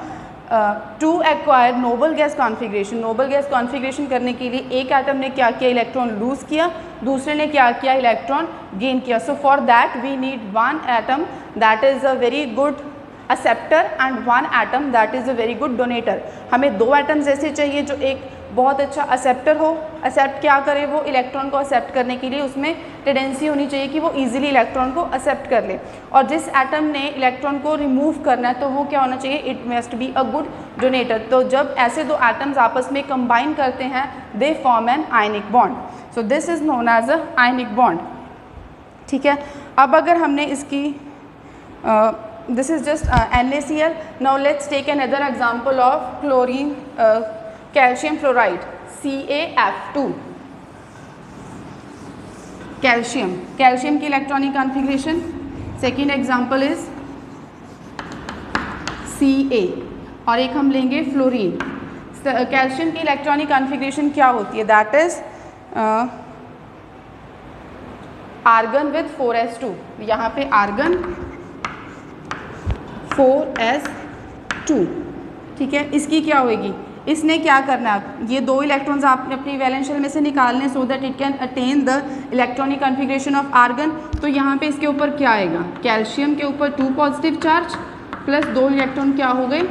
to acquire noble gas configuration. Noble gas configuration करने के लिए एक atom ने क्या किया, electron lose किया, दूसरे ने क्या किया, इलेक्ट्रॉन गेन किया। So for that we need one atom that is a very good acceptor and one atom that is a very good donator. हमें दो एटम्स ऐसे चाहिए जो एक बहुत अच्छा एक्सेप्टर हो, एक्सेप्ट क्या करे, वो इलेक्ट्रॉन को एक्सेप्ट करने के लिए उसमें टेंडेंसी होनी चाहिए कि वो इजीली इलेक्ट्रॉन को एक्सेप्ट कर ले। और जिस एटम ने इलेक्ट्रॉन को रिमूव करना है तो वो क्या होना चाहिए, it must be a good donator. तो जब ऐसे दो एटम्स आपस में कंबाइन करते हैं they form an ionic bond. So this is known as a ionic bond. ठीक है, अब अगर हमने इसकी this is just NaCl। Now let's take another example of chlorine calcium fluoride CaF2। Calcium की electronic configuration, second example is Ca, और एक हम लेंगे फ्लोरीन। कैल्शियम की इलेक्ट्रॉनिक कॉन्फ़िगरेशन क्या होती है, that is argon with 4s2। यहाँ पे आर्गन 4s2, ठीक है। इसकी क्या होगी, इसने क्या करना है, ये दो इलेक्ट्रॉन्स आपने अपनी वैलेंस शेल में से निकालने so that it can attain the electronic configuration of argon. तो यहाँ पे इसके ऊपर क्या आएगा, कैल्शियम के ऊपर 2 पॉजिटिव चार्ज प्लस 2 इलेक्ट्रॉन क्या हो गए,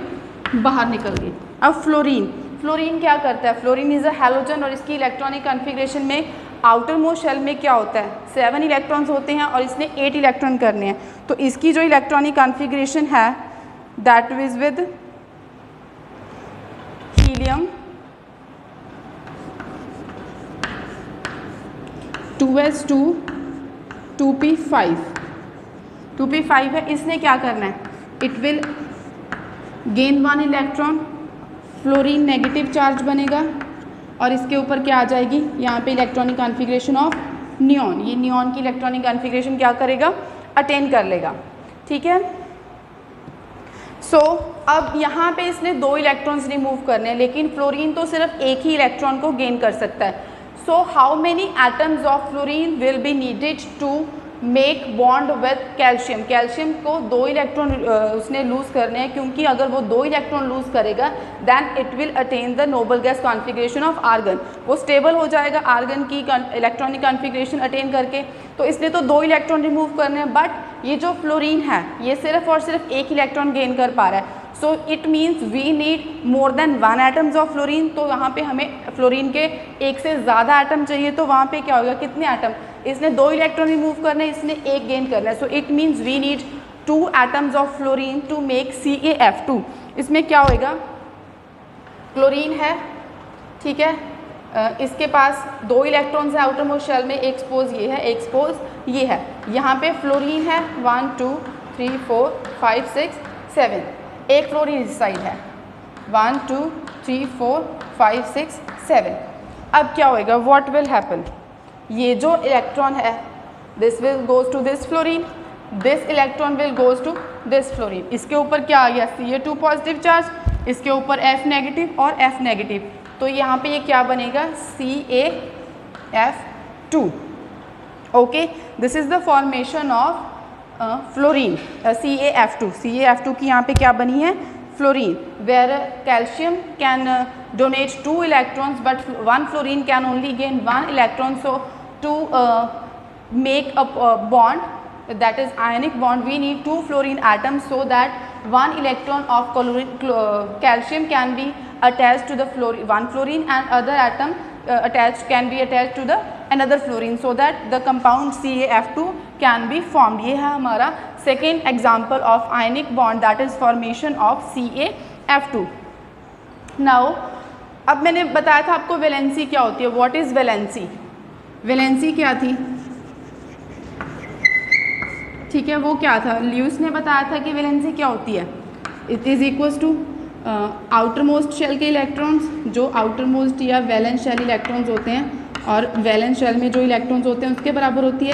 बाहर निकल गए। अब फ्लोरीन क्या करता है, फ्लोरीन इज़ अ हैलोजन, और इसकी इलेक्ट्रॉनिक कॉन्फ़िगरेशन में आउटर मोस्ट शेल में क्या होता है, 7 इलेक्ट्रॉन्स होते हैं और इसने 8 इलेक्ट्रॉन करने हैं। तो इसकी जो इलेक्ट्रॉनिक कॉन्फ़िगरेशन है that is with helium 2s2 2p5 2p5 है। इसने क्या करना है, it will gain 1 electron, fluorine negative charge बनेगा, और इसके ऊपर क्या आ जाएगी, यहाँ पे इलेक्ट्रॉनिक कॉन्फ़िगरेशन ऑफ नियॉन। ये नियॉन की इलेक्ट्रॉनिक कॉन्फ़िगरेशन क्या करेगा, अटेन कर लेगा। ठीक है, सो अब यहाँ पे इसने 2 इलेक्ट्रॉन्स रिमूव करने हैं, लेकिन फ्लोरीन तो सिर्फ एक ही इलेक्ट्रॉन को गेन कर सकता है। So how many atoms of fluorine will be needed to make bond with calcium, calcium को 2 इलेक्ट्रॉन उसने लूज़ करने हैं, क्योंकि अगर वो 2 इलेक्ट्रॉन लूज़ करेगा then it will attain the noble gas configuration of argon, वो स्टेबल हो जाएगा आर्गन की इलेक्ट्रॉनिक कॉन्फ़िगरेशन अटेन करके। तो इसलिए तो 2 इलेक्ट्रॉन रिमूव करने हैं, बट ये जो फ्लोरीन है ये सिर्फ और सिर्फ 1 इलेक्ट्रॉन गेन कर पा रहा है। So it means we need more than 1 atoms of fluorine. तो यहाँ पे हमें फ्लोरीन के 1 से ज़्यादा एटम चाहिए, तो वहाँ पे क्या होगा, कितने एटम, इसने 2 इलेक्ट्रॉन रिमूव करना है, इसने 1 गेन करना है। So it means we need 2 atoms of fluorine to make CaF2। इसमें क्या होएगा, क्लोरीन है, ठीक है, इसके पास 2 इलेक्ट्रॉन्स है आउटर मोस्ट शेल में, एक्सपोज ये है, एक्सपोज ये है, यहाँ पे फ्लोरीन है 1 2 3 4 5 6 7, एक फ्लोरीन इस साइड है 1 2 3 4 5 6 7। अब क्या होएगा, व्हाट विल हैपन, ये जो इलेक्ट्रॉन है this will goes to this fluorine, this electron will goes to this fluorine, इसके ऊपर क्या आ गया Ca2 पॉजिटिव चार्ज, इसके ऊपर F नेगेटिव और F नेगेटिव, तो यहाँ पे ये क्या बनेगा CaF2। Okay, this is the formation of fluorine CaF2 की यहाँ पे क्या बनी है, fluorine, where calcium can donate 2 electrons but 1 fluorine can only gain 1 electron. So to make a bond, that is ionic bond, we need 2 fluorine atoms so that 1 electron of calcium can be attached to the one fluorine and other atom can be attached to the another fluorine, so that the compound CaF2 can be formed। ये है हमारा second example of ionic bond, that is formation of CaF2। now अब मैंने बताया था आपको valency क्या होती है, what is वैलेंसी, वैलेंसी क्या थी, ठीक है, वो क्या था, ल्यूस ने बताया था कि वैलेंसी क्या होती है, it is equals to outer most shell के इलेक्ट्रॉन्स, जो आउटर मोस्ट या वैलेंस शेल इलेक्ट्रॉन्स होते हैं और वैलेंस शेल में जो इलेक्ट्रॉन्स होते हैं उसके बराबर होती है,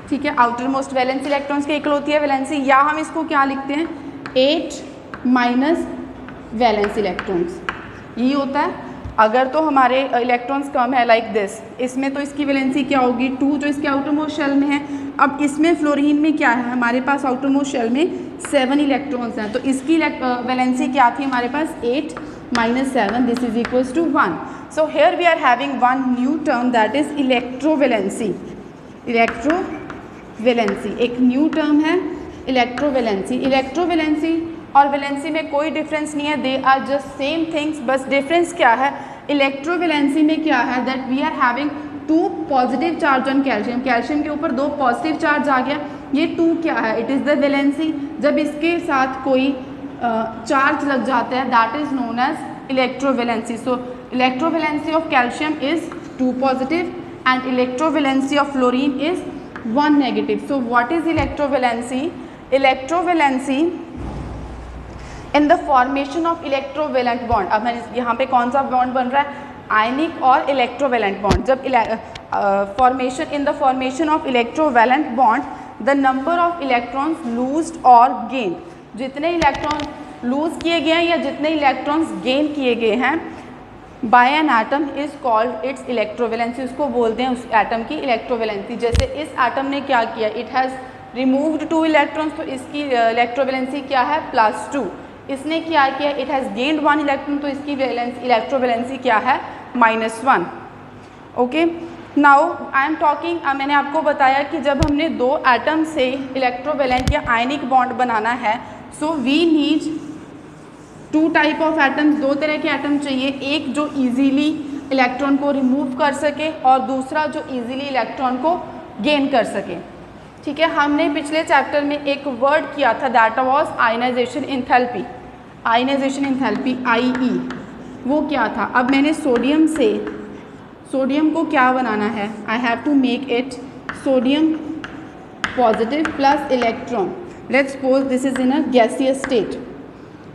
ठीक है, आउटर मोस्ट वैलेंस इलेक्ट्रॉन्स के इक्वल होती है वैलेंसी, या हम इसको क्या लिखते हैं 8 माइनस वैलेंस इलेक्ट्रॉन्स, यही होता है। अगर तो हमारे इलेक्ट्रॉन्स कम है लाइक दिस, इसमें तो इसकी वैलेंसी क्या होगी 2, जो इसके आउटर मोस्ट शेल में है। अब इसमें फ्लोरीन में क्या है, हमारे पास आउटर मोस्ट शेल में 7 इलेक्ट्रॉन्स हैं, तो इसकी वैलेंसी क्या थी हमारे पास 8 minus 7, this is equals to 1। So here we are having one new term that is electrovalency, electrovalency एक न्यू टर्म है इलेक्ट्रोवैलेंसी। इलेक्ट्रोवैलेंसी और वैलेंसी में कोई डिफरेंस नहीं है, they are just same things, बस डिफरेंस क्या है, इलेक्ट्रोवैलेंसी में क्या है that we are having 2 positive charge on calcium, calcium के ऊपर 2 पॉजिटिव चार्ज आ गया, ये 2 क्या है, इट इज़ द वैलेंसी। जब इसके साथ कोई चार्ज लग जाता है that is known as electrovalency. So electrovalency of calcium is 2 positive and electrovalency of fluorine is 1 negative. So what is electrovalency, electrovalency in the formation of electrovalent bond. अब मैं यहाँ पे कौन सा बॉन्ड बन रहा है, आयनिक और इलेक्ट्रोवैलेंट बॉन्ड। जब formation in the formation of electrovalent bond the number of electrons लूज्ड और गेन, जितने इलेक्ट्रॉन लूज किए गए हैं या जितने इलेक्ट्रॉन्स गेन किए गए हैं by an atom is called its electrovalency, उसको बोलते हैं उस एटम की इलेक्ट्रोवैलेंसी। जैसे इस एटम ने क्या किया, इट हैज़ रिमूव्ड 2 इलेक्ट्रॉन्स, तो इसकी इलेक्ट्रोवैलेंसी क्या है +2। इसने क्या किया, इट हैज़ गेन्ड 1 इलेक्ट्रॉन, तो इसकी इलेक्ट्रोवैलेंसी क्या है -1। Okay, now I am talking, मैंने आपको बताया कि जब हमने 2 एटम से इलेक्ट्रोवैलेंट या आयनिक बॉन्ड बनाना है, so we need 2 type of atoms, 2 तरह के एटम चाहिए, एक जो इजीली इलेक्ट्रॉन को रिमूव कर सके और दूसरा जो इजीली इलेक्ट्रॉन को गेन कर सके। ठीक है, हमने पिछले चैप्टर में एक वर्ड किया था that was ionization enthalpy, ionization enthalpy IE, वो क्या था। अब मैंने सोडियम से, सोडियम को क्या बनाना है, I have to make it sodium positive plus electron, let's suppose this is in a gaseous state.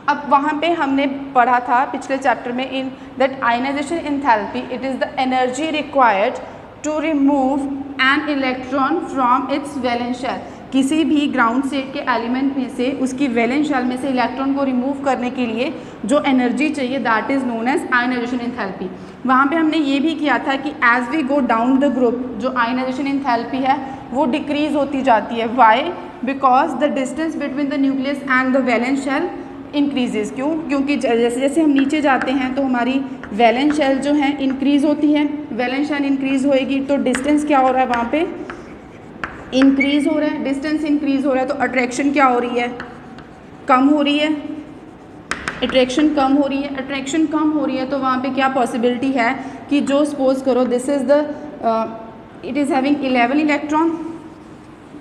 अब वहाँ पे हमने पढ़ा था पिछले चैप्टर में in that ionization enthalpy it is the energy required to remove an electron from its valence shell. किसी भी ग्राउंड स्टेट के एलिमेंट में से उसकी वैलेंस शेल में से इलेक्ट्रॉन को रिमूव करने के लिए जो एनर्जी चाहिए that is known as ionization enthalpy. वहाँ पे हमने ये भी किया था कि as we go down the group, जो आयनाइजेशन एंथैल्पी है वो डिक्रीज होती जाती है। Why? Because the distance between the nucleus and the valence shell increases. क्यों? क्योंकि जैसे जैसे हम नीचे जाते हैं तो हमारी वैलेंस शेल जो है इंक्रीज होती है। वैलेंस शेल इंक्रीज होएगी तो डिस्टेंस क्या हो रहा है वहाँ पे? इंक्रीज हो रहा है। डिस्टेंस इंक्रीज हो रहा है तो अट्रैक्शन क्या हो रही है? कम हो रही है। अट्रैक्शन कम हो रही है। अट्रैक्शन कम हो रही है तो वहाँ पे क्या पॉसिबिलिटी है कि जो सपोज करो this is the it is having 11 electron.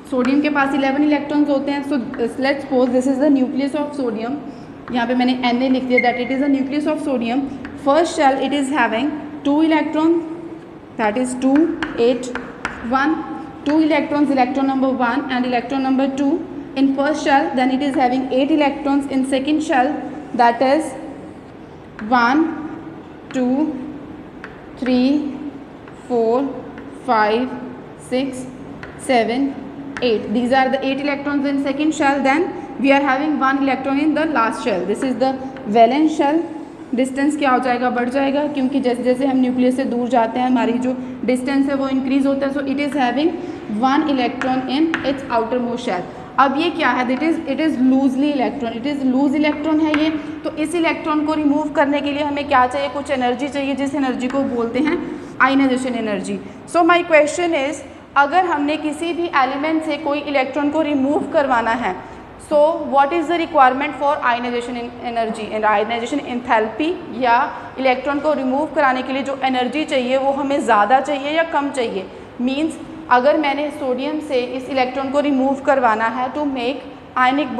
Sodium के पास 11 इलेक्ट्रॉन्स होते हैं। So let's suppose this is the nucleus of sodium. यहाँ पे मैंने Na लिख दिया that it is the nucleus of sodium. First shell it is having 2 electron that is 2 8 1 2 electrons, electron number 1 and electron number 2 in first shell. Then it is having 8 electrons in second shell, that is 1 2 3 4 5 6 7 8. These are the 8 electrons in second shell. Then we are having 1 electron in the last shell. This is the valence shell. Distance क्या हो जाएगा? बढ़ जाएगा, क्योंकि जैसे जैसे हम nucleus से दूर जाते हैं हमारी जो डिस्टेंस है वो इंक्रीज होता है। So it is having 1 electron in its outer most shell. अब ये क्या है? It is loosely electron. It is loose electron है ये। तो इस इलेक्ट्रॉन को रिमूव करने के लिए हमें क्या चाहिए? कुछ एनर्जी चाहिए, जिस एनर्जी को बोलते हैं ionization energy. So my question is, अगर हमने किसी भी एलिमेंट से कोई इलेक्ट्रॉन को रिमूव करवाना है, so what is the requirement for ionization energy and ionization enthalpy, या इलेक्ट्रॉन को रिमूव कराने के लिए जो एनर्जी चाहिए वो हमें ज़्यादा चाहिए या कम चाहिए? मीन्स अगर मैंने सोडियम से इस इलेक्ट्रॉन को रिमूव करवाना है टू मेक आयनिक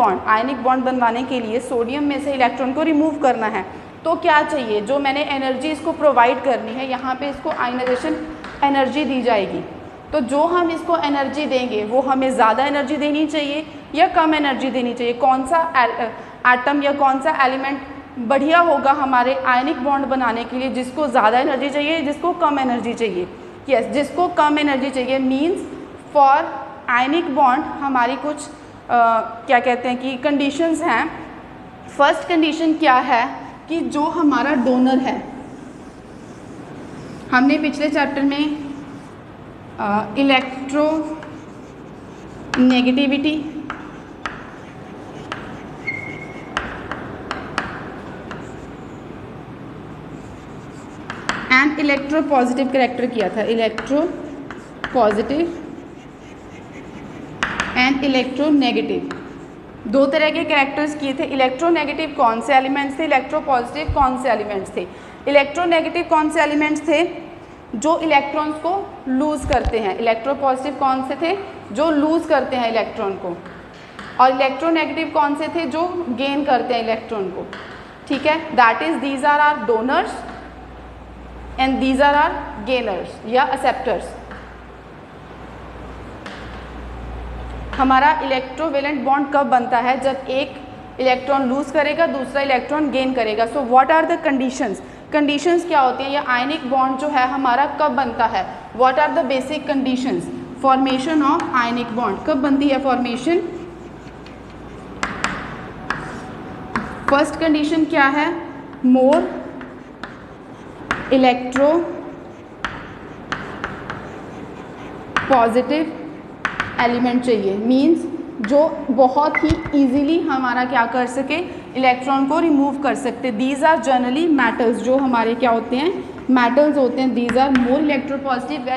बॉन्ड बनवाने के लिए सोडियम में से इलेक्ट्रॉन को रिमूव करना है, तो क्या चाहिए? जो मैंने एनर्जी इसको प्रोवाइड करनी है, यहाँ पे इसको आयनाइजेशन एनर्जी दी जाएगी। तो जो हम इसको एनर्जी देंगे वो हमें ज़्यादा एनर्जी देनी चाहिए या कम एनर्जी देनी चाहिए? कौन सा एटम या कौन सा एलिमेंट बढ़िया होगा हमारे आयनिक बॉन्ड बनाने के लिए? जिसको ज़्यादा एनर्जी चाहिए, जिसको कम एनर्जी चाहिए? यस, जिसको कम एनर्जी चाहिए। मीन्स फॉर आयनिक बॉन्ड हमारी कुछ क्या कहते हैं कि कंडीशंस हैं। फर्स्ट कंडीशन क्या है कि जो हमारा डोनर है, हमने पिछले चैप्टर में electro negativity and electro positive character किया था। Electro positive and electro negative, दो तरह के कैरेक्टर्स किए थे। इलेक्ट्रो नेगेटिव कौन से एलिमेंट्स थे? इलेक्ट्रो पॉजिटिव कौन से एलिमेंट्स थे? इलेक्ट्रो नेगेटिव कौन से एलिमेंट्स थे? जो इलेक्ट्रॉन्स को लूज़ करते हैं। इलेक्ट्रो पॉजिटिव कौन से थे? जो लूज़ करते हैं इलेक्ट्रॉन को। और इलेक्ट्रोनेगेटिव कौन से थे? जो गेन करते हैं इलेक्ट्रॉन को। ठीक है, that is these are are donors and these are are gainers या एक्सेप्टर्स। हमारा इलेक्ट्रोवेलेंट बॉन्ड कब बनता है? जब एक इलेक्ट्रॉन लूज करेगा, दूसरा इलेक्ट्रॉन गेन करेगा। So what are the conditions? Conditions क्या होती हैं? या आयनिक बॉन्ड जो है हमारा कब बनता है? What are the basic conditions? Formation of ionic bond कब बनती है? फॉर्मेशन, फर्स्ट कंडीशन क्या है? मोर इलेक्ट्रो पॉजिटिव एलिमेंट चाहिए। मीन्स जो बहुत ही इजीली हमारा क्या कर सके? इलेक्ट्रॉन को रिमूव कर सकते। दीज आर जनरली मेटल्स, जो हमारे क्या होते हैं? मेटल्स होते हैं। These are more electropositive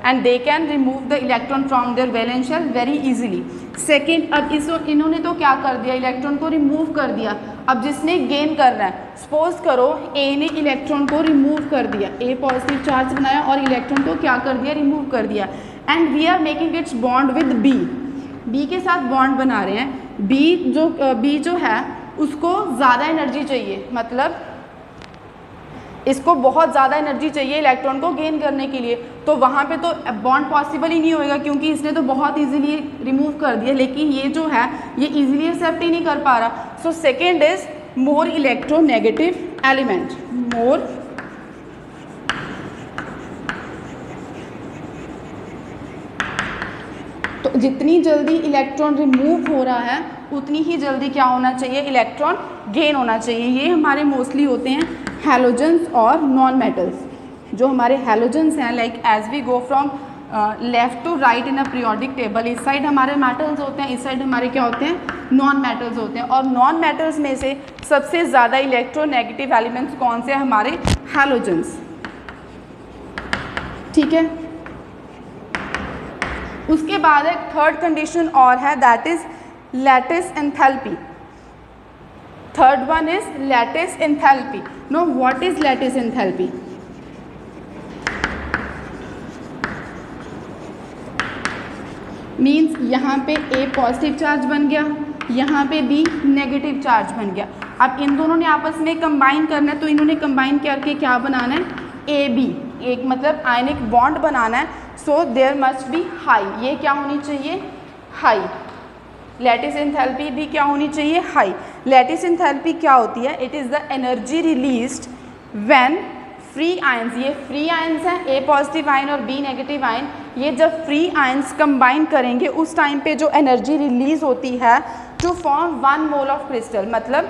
and they can remove the electron from their valence shell very easily. Second, अब इन्होंने तो क्या कर दिया? इलेक्ट्रॉन को रिमूव कर दिया। अब जिसने गेन करना है, सपोज करो ए ने इलेक्ट्रॉन को रिमूव कर दिया, ए पॉजिटिव चार्ज बनाया और इलेक्ट्रॉन को क्या कर दिया? रिमूव कर दिया। And we are making its bond with B, B के साथ बॉन्ड बना रहे हैं। बी जो है उसको ज़्यादा एनर्जी चाहिए, मतलब इसको बहुत ज़्यादा एनर्जी चाहिए इलेक्ट्रॉन को गेन करने के लिए। तो वहाँ पे तो बॉन्ड पॉसिबल ही नहीं होएगा, क्योंकि इसने तो बहुत इजीली रिमूव कर दिया, लेकिन ये जो है ये इजीली एक्सेप्ट ही नहीं कर पा रहा। So second is more electronegative element. More तो जितनी जल्दी इलेक्ट्रॉन रिमूव हो रहा है उतनी ही जल्दी क्या होना चाहिए? इलेक्ट्रॉन गेन होना चाहिए। ये हमारे मोस्टली होते हैं हैलोजेंस और नॉन मेटल्स। जो हमारे हैलोजेंस हैं, like as we go from left to right in a periodic table, इस साइड हमारे मेटल्स होते हैं, इस साइड हमारे क्या होते हैं, नॉन मेटल्स होते हैं। और नॉन मेटल्स में से सबसे ज़्यादा इलेक्ट्रोनेगेटिव एलिमेंट्स कौन से हैं, हमारे हैलोजेंस। ठीक है, उसके बाद एक थर्ड कंडीशन और है, that is lattice enthalpy. Third one is lattice enthalpy. No, what is lattice enthalpy? Means यहाँ पे A पॉजिटिव चार्ज बन गया, यहाँ पे B नेगेटिव चार्ज बन गया। अब इन दोनों ने आपस में कंबाइन करना है, तो इन्होंने कंबाइन करके क्या बनाना है, AB, एक मतलब आयनिक बॉन्ड बनाना है। So there must be high, ये क्या होनी चाहिए, हाई। लैटिस एंथैल्पी भी क्या होनी चाहिए, हाई। लैटिस एंथैल्पी क्या होती है, it is the energy released when free ions, ये फ्री आयंस हैं, A पॉजिटिव आयन और B नेगेटिव आयन, ये जब फ्री आयंस कंबाइन करेंगे उस टाइम पे जो एनर्जी रिलीज होती है to form 1 mole of crystal. मतलब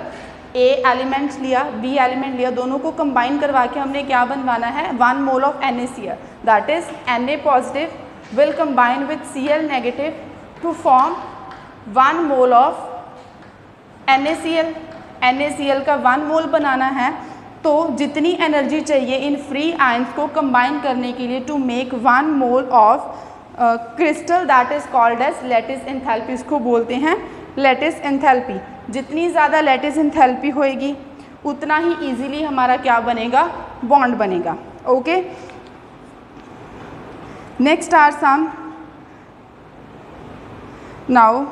A एलिमेंट लिया, B एलिमेंट लिया, दोनों को कंबाइन करवा के हमने क्या बनवाना है, 1 mole of NaCl, that is Na positive will combine with Cl negative to form 1 mole of NaCl। NaCl का 1 मोल बनाना है, तो जितनी एनर्जी चाहिए इन फ्री आयंस को कंबाइन करने के लिए to make 1 mole of crystal, that is called as lattice enthalpy. इसको बोलते हैं लैटिस एंथैल्पी। जितनी ज़्यादा लैटिस एंथैल्पी होएगी उतना ही इजीली हमारा क्या बनेगा, बॉन्ड बनेगा। Okay, next are some, now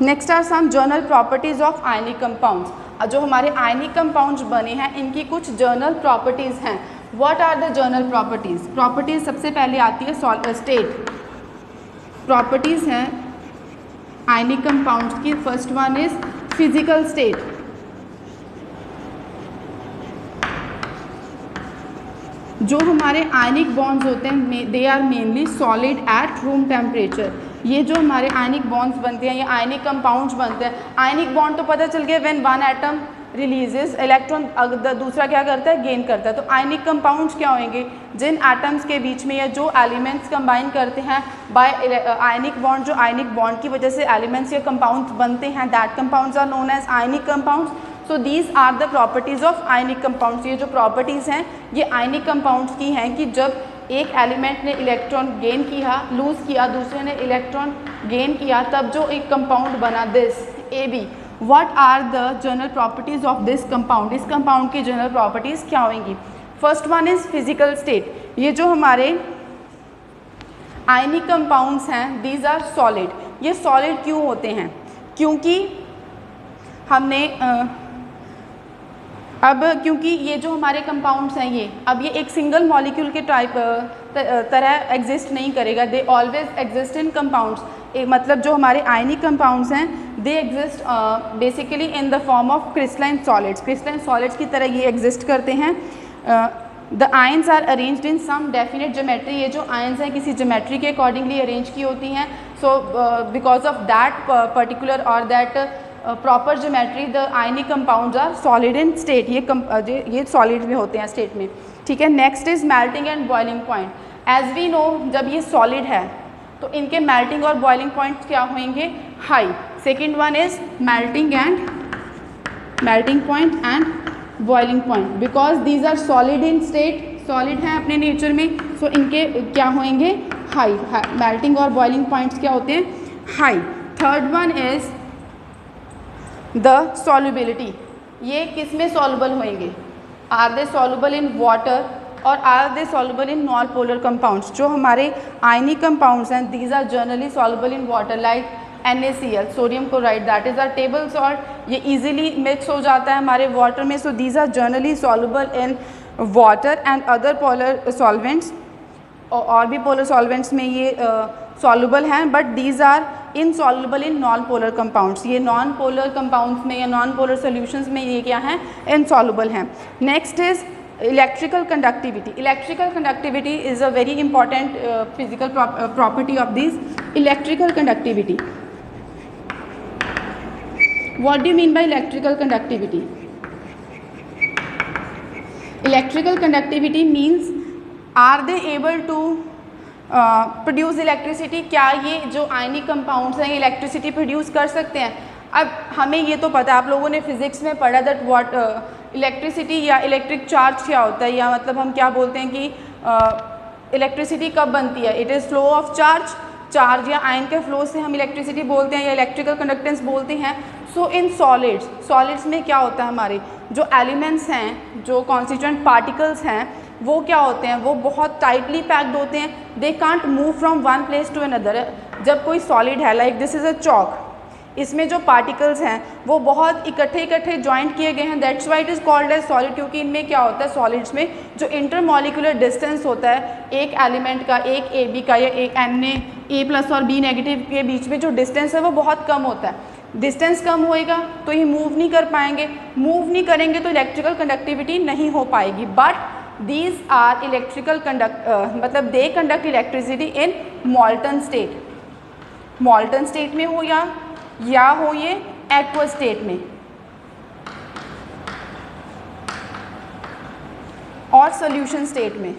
next are some general properties of ionic compounds. जो हमारे आयनिक कंपाउंड्स बने हैं इनकी कुछ जर्नल प्रॉपर्टीज़ हैं। What are the general properties? Properties सबसे पहले आती है स्टेट प्रॉपर्टीज़ हैं आयनिक कंपाउंड्स की। First one is physical state. जो हमारे आयनिक बॉन्ड्स होते हैं they are mainly solid at room temperature. ये जो हमारे आयनिक बॉन्ड्स बनते हैं, ये आयनिक कंपाउंड्स बनते हैं। आयनिक बॉन्ड तो पता चल गया, when one atom releases electron, दूसरा क्या करता है, गेन करता है। तो आयनिक कंपाउंड्स क्या होंगे, जिन एटम्स के बीच में या जो एलिमेंट्स कंबाइन करते हैं बाय आयनिक बॉन्ड, जो आयनिक बॉन्ड की वजह से एलिमेंट्स या कंपाउंड्स बनते हैं, that compounds are known as ionic compounds. So these are the properties of ionic compounds. ये जो प्रॉपर्टीज़ हैं ये आयनिक कंपाउंड्स की हैं कि जब एक एलिमेंट ने इलेक्ट्रॉन गेन किया, लूज़ किया, दूसरे ने इलेक्ट्रॉन गेन किया, तब जो एक कंपाउंड बना this AB। What are the general properties of this compound? इस कंपाउंड की जनरल प्रॉपर्टीज़ क्या होंगी? First one is physical state. ये जो हमारे आयनिक कंपाउंड्स हैं दीज आर सॉलिड। ये सॉलिड क्यों होते हैं? क्योंकि हमने क्योंकि ये जो हमारे कंपाउंड्स हैं ये एक सिंगल मॉलिक्यूल के टाइप तरह एग्जिस्ट नहीं करेगा। They always exist in compounds. मतलब जो हमारे आयनिक कंपाउंड्स हैं they exist basically in the form of crystalline solids. Crystalline solids की तरह ये एग्जिस्ट करते हैं। The ions are arranged in some definite geometry. ये जो आयंस हैं किसी ज्योमेट्री के अकॉर्डिंगली अरेंज की होती हैं। So because of that particular और that proper geometry the ionic compounds are solid in state. ये सॉलिड में होते हैं स्टेट में। ठीक है, next is melting and boiling point. As we know जब ये सॉलिड है तो इनके मेल्टिंग और बॉइलिंग पॉइंट्स क्या होंगे? High. Second one is melting point and boiling point. Because these are solid in state, solid हैं अपने नेचर में, सो इनके क्या होंगे? हाई। मेल्टिंग और बॉइलिंग पॉइंट्स क्या होते हैं? High. Third one is the solubility. ये किस में सॉल्युबल होंगे? Are they soluble in water और are they soluble in non polar compounds. जो हमारे आयनिक कंपाउंड्स हैं these are generally soluble in water like NaCl, sodium chloride, that is our table salt. ये easily mix हो जाता है हमारे water में। So these are generally soluble in water and other polar solvents. और भी polar solvents में ये सॉल्युबल हैं, but these are insoluble in non polar compounds. ये नॉन पोलर कंपाउंड्स में या नॉन पोलर सॉल्यूशंस में ये क्या हैं? इनसॉल्युबल हैं। Next is electrical conductivity. Electrical conductivity is a very important physical property of this electrical conductivity. What do you mean by electrical conductivity? Electrical conductivity means are they able to produce electricity, क्या ये जो ionic compounds हैं electricity produce कर सकते हैं? अब हमें ये तो पता है, आप लोगों ने फिजिक्स में पढ़ा दैट व्हाट इलेक्ट्रिसिटी या इलेक्ट्रिक चार्ज क्या होता है, या मतलब हम क्या बोलते हैं कि इलेक्ट्रिसिटी कब बनती है? It is flow of charge या आयन के फ्लो से हम इलेक्ट्रिसिटी बोलते हैं या इलेक्ट्रिकल कंडक्टेंस बोलते हैं। सो इन सॉलिड्स में क्या होता है, हमारे जो एलिमेंट्स हैं, जो कॉन्स्टिट्यूएंट पार्टिकल्स हैं, वो क्या होते हैं, वो बहुत टाइटली पैक्ड होते हैं, they can't move from one place to another. जब कोई सॉलिड है, like this is a chalk, इसमें जो पार्टिकल्स हैं वो बहुत इकट्ठे जॉइंट किए गए हैं, that's why it is called as solid, क्योंकि इनमें क्या होता है, सॉलिड्स में जो इंटरमॉलिक्यूलर डिस्टेंस होता है एक एलिमेंट का, एक AB का या एक Na+ और B- के बीच में जो डिस्टेंस है वो बहुत कम होता है। डिस्टेंस कम होएगा तो ये मूव नहीं कर पाएंगे, मूव नहीं करेंगे तो इलेक्ट्रिकल कंडक्टिविटी नहीं हो पाएगी। बट दीज आर इलेक्ट्रिकल मतलब दे conduct electricity in molten state, मॉल्टन state में हो या हो ये एक्वस स्टेट में, और सॉल्यूशन स्टेट में,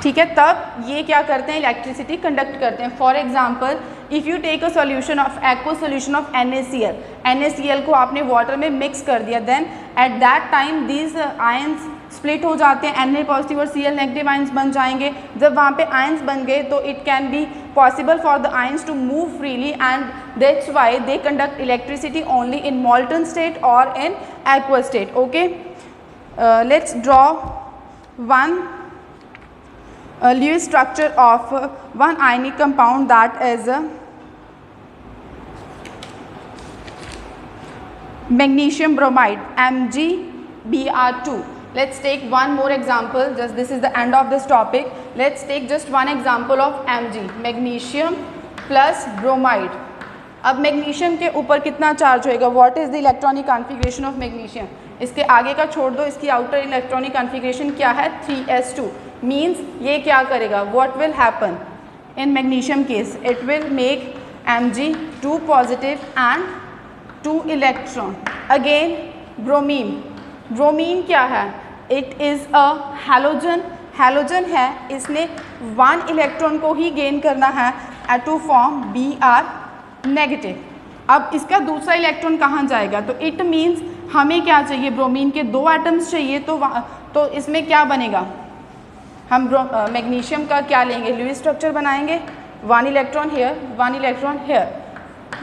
ठीक है। तब ये क्या करते हैं, इलेक्ट्रिसिटी कंडक्ट करते हैं। For example if you take a solution of aqueous solution of NaCl को आपने वाटर में मिक्स कर दिया, then at that time these ions split हो जाते हैं, Na पॉजिटिव और Cl नेगेटिव आयंस बन जाएंगे। जब वहाँ पे आयंस बन गए तो it can be possible for the ions to move freely, and that's why they conduct electricity only in molten state और in aqueous state. Okay, let's draw one Lewis structure of one ionic compound, that is magnesium bromide, MgBr2. Let's take one more example, just this is the end of this topic. Let's take just one example of Mg, magnesium plus bromide. अब magnesium के ऊपर कितना charge होएगा, what is the electronic configuration of magnesium? इसके आगे का छोड़ दो, इसकी आउटर इलेक्ट्रॉनिक कॉन्फ़िगरेशन क्या है, 3s2। मीन्स ये क्या करेगा, what will happen in magnesium case, it will make Mg 2 positive and 2 electron. Again bromine क्या है, इट इज़ अ हैलोजन है, इसने 1 इलेक्ट्रॉन को ही गेन करना है टू फॉर्म Br नेगेटिव। अब इसका दूसरा इलेक्ट्रॉन कहाँ जाएगा, तो इट मीन्स हमें क्या चाहिए, ब्रोमीन के 2 एटम्स चाहिए, तो इसमें क्या बनेगा, हम मैग्नीशियम का क्या लेंगे, ल्यूइस स्ट्रक्चर बनाएंगे, 1 electron here 1 electron here,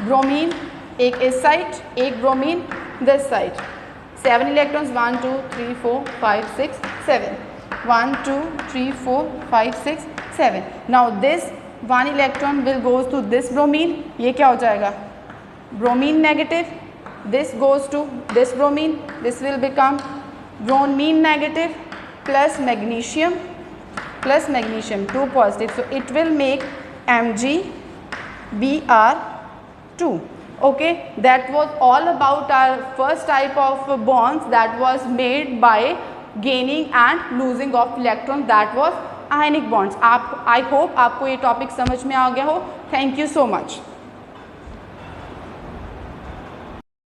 bromine एक इस साइड, एक bromine this side, 7 electrons 1 2 3 4 5 6 7, 1 2 3 4 5 6 7। Now this 1 electron will goes to this bromine, ये क्या हो जाएगा, bromine negative, this goes to this bromine, this will become bromine negative plus magnesium 2 positive, so it will make MgBr2. Okay, that was all about our first type of bonds that was made by gaining and losing of electrons, that was ionic bonds। I hope आपको ये topic समझ में आ गया हो। Thank you so much.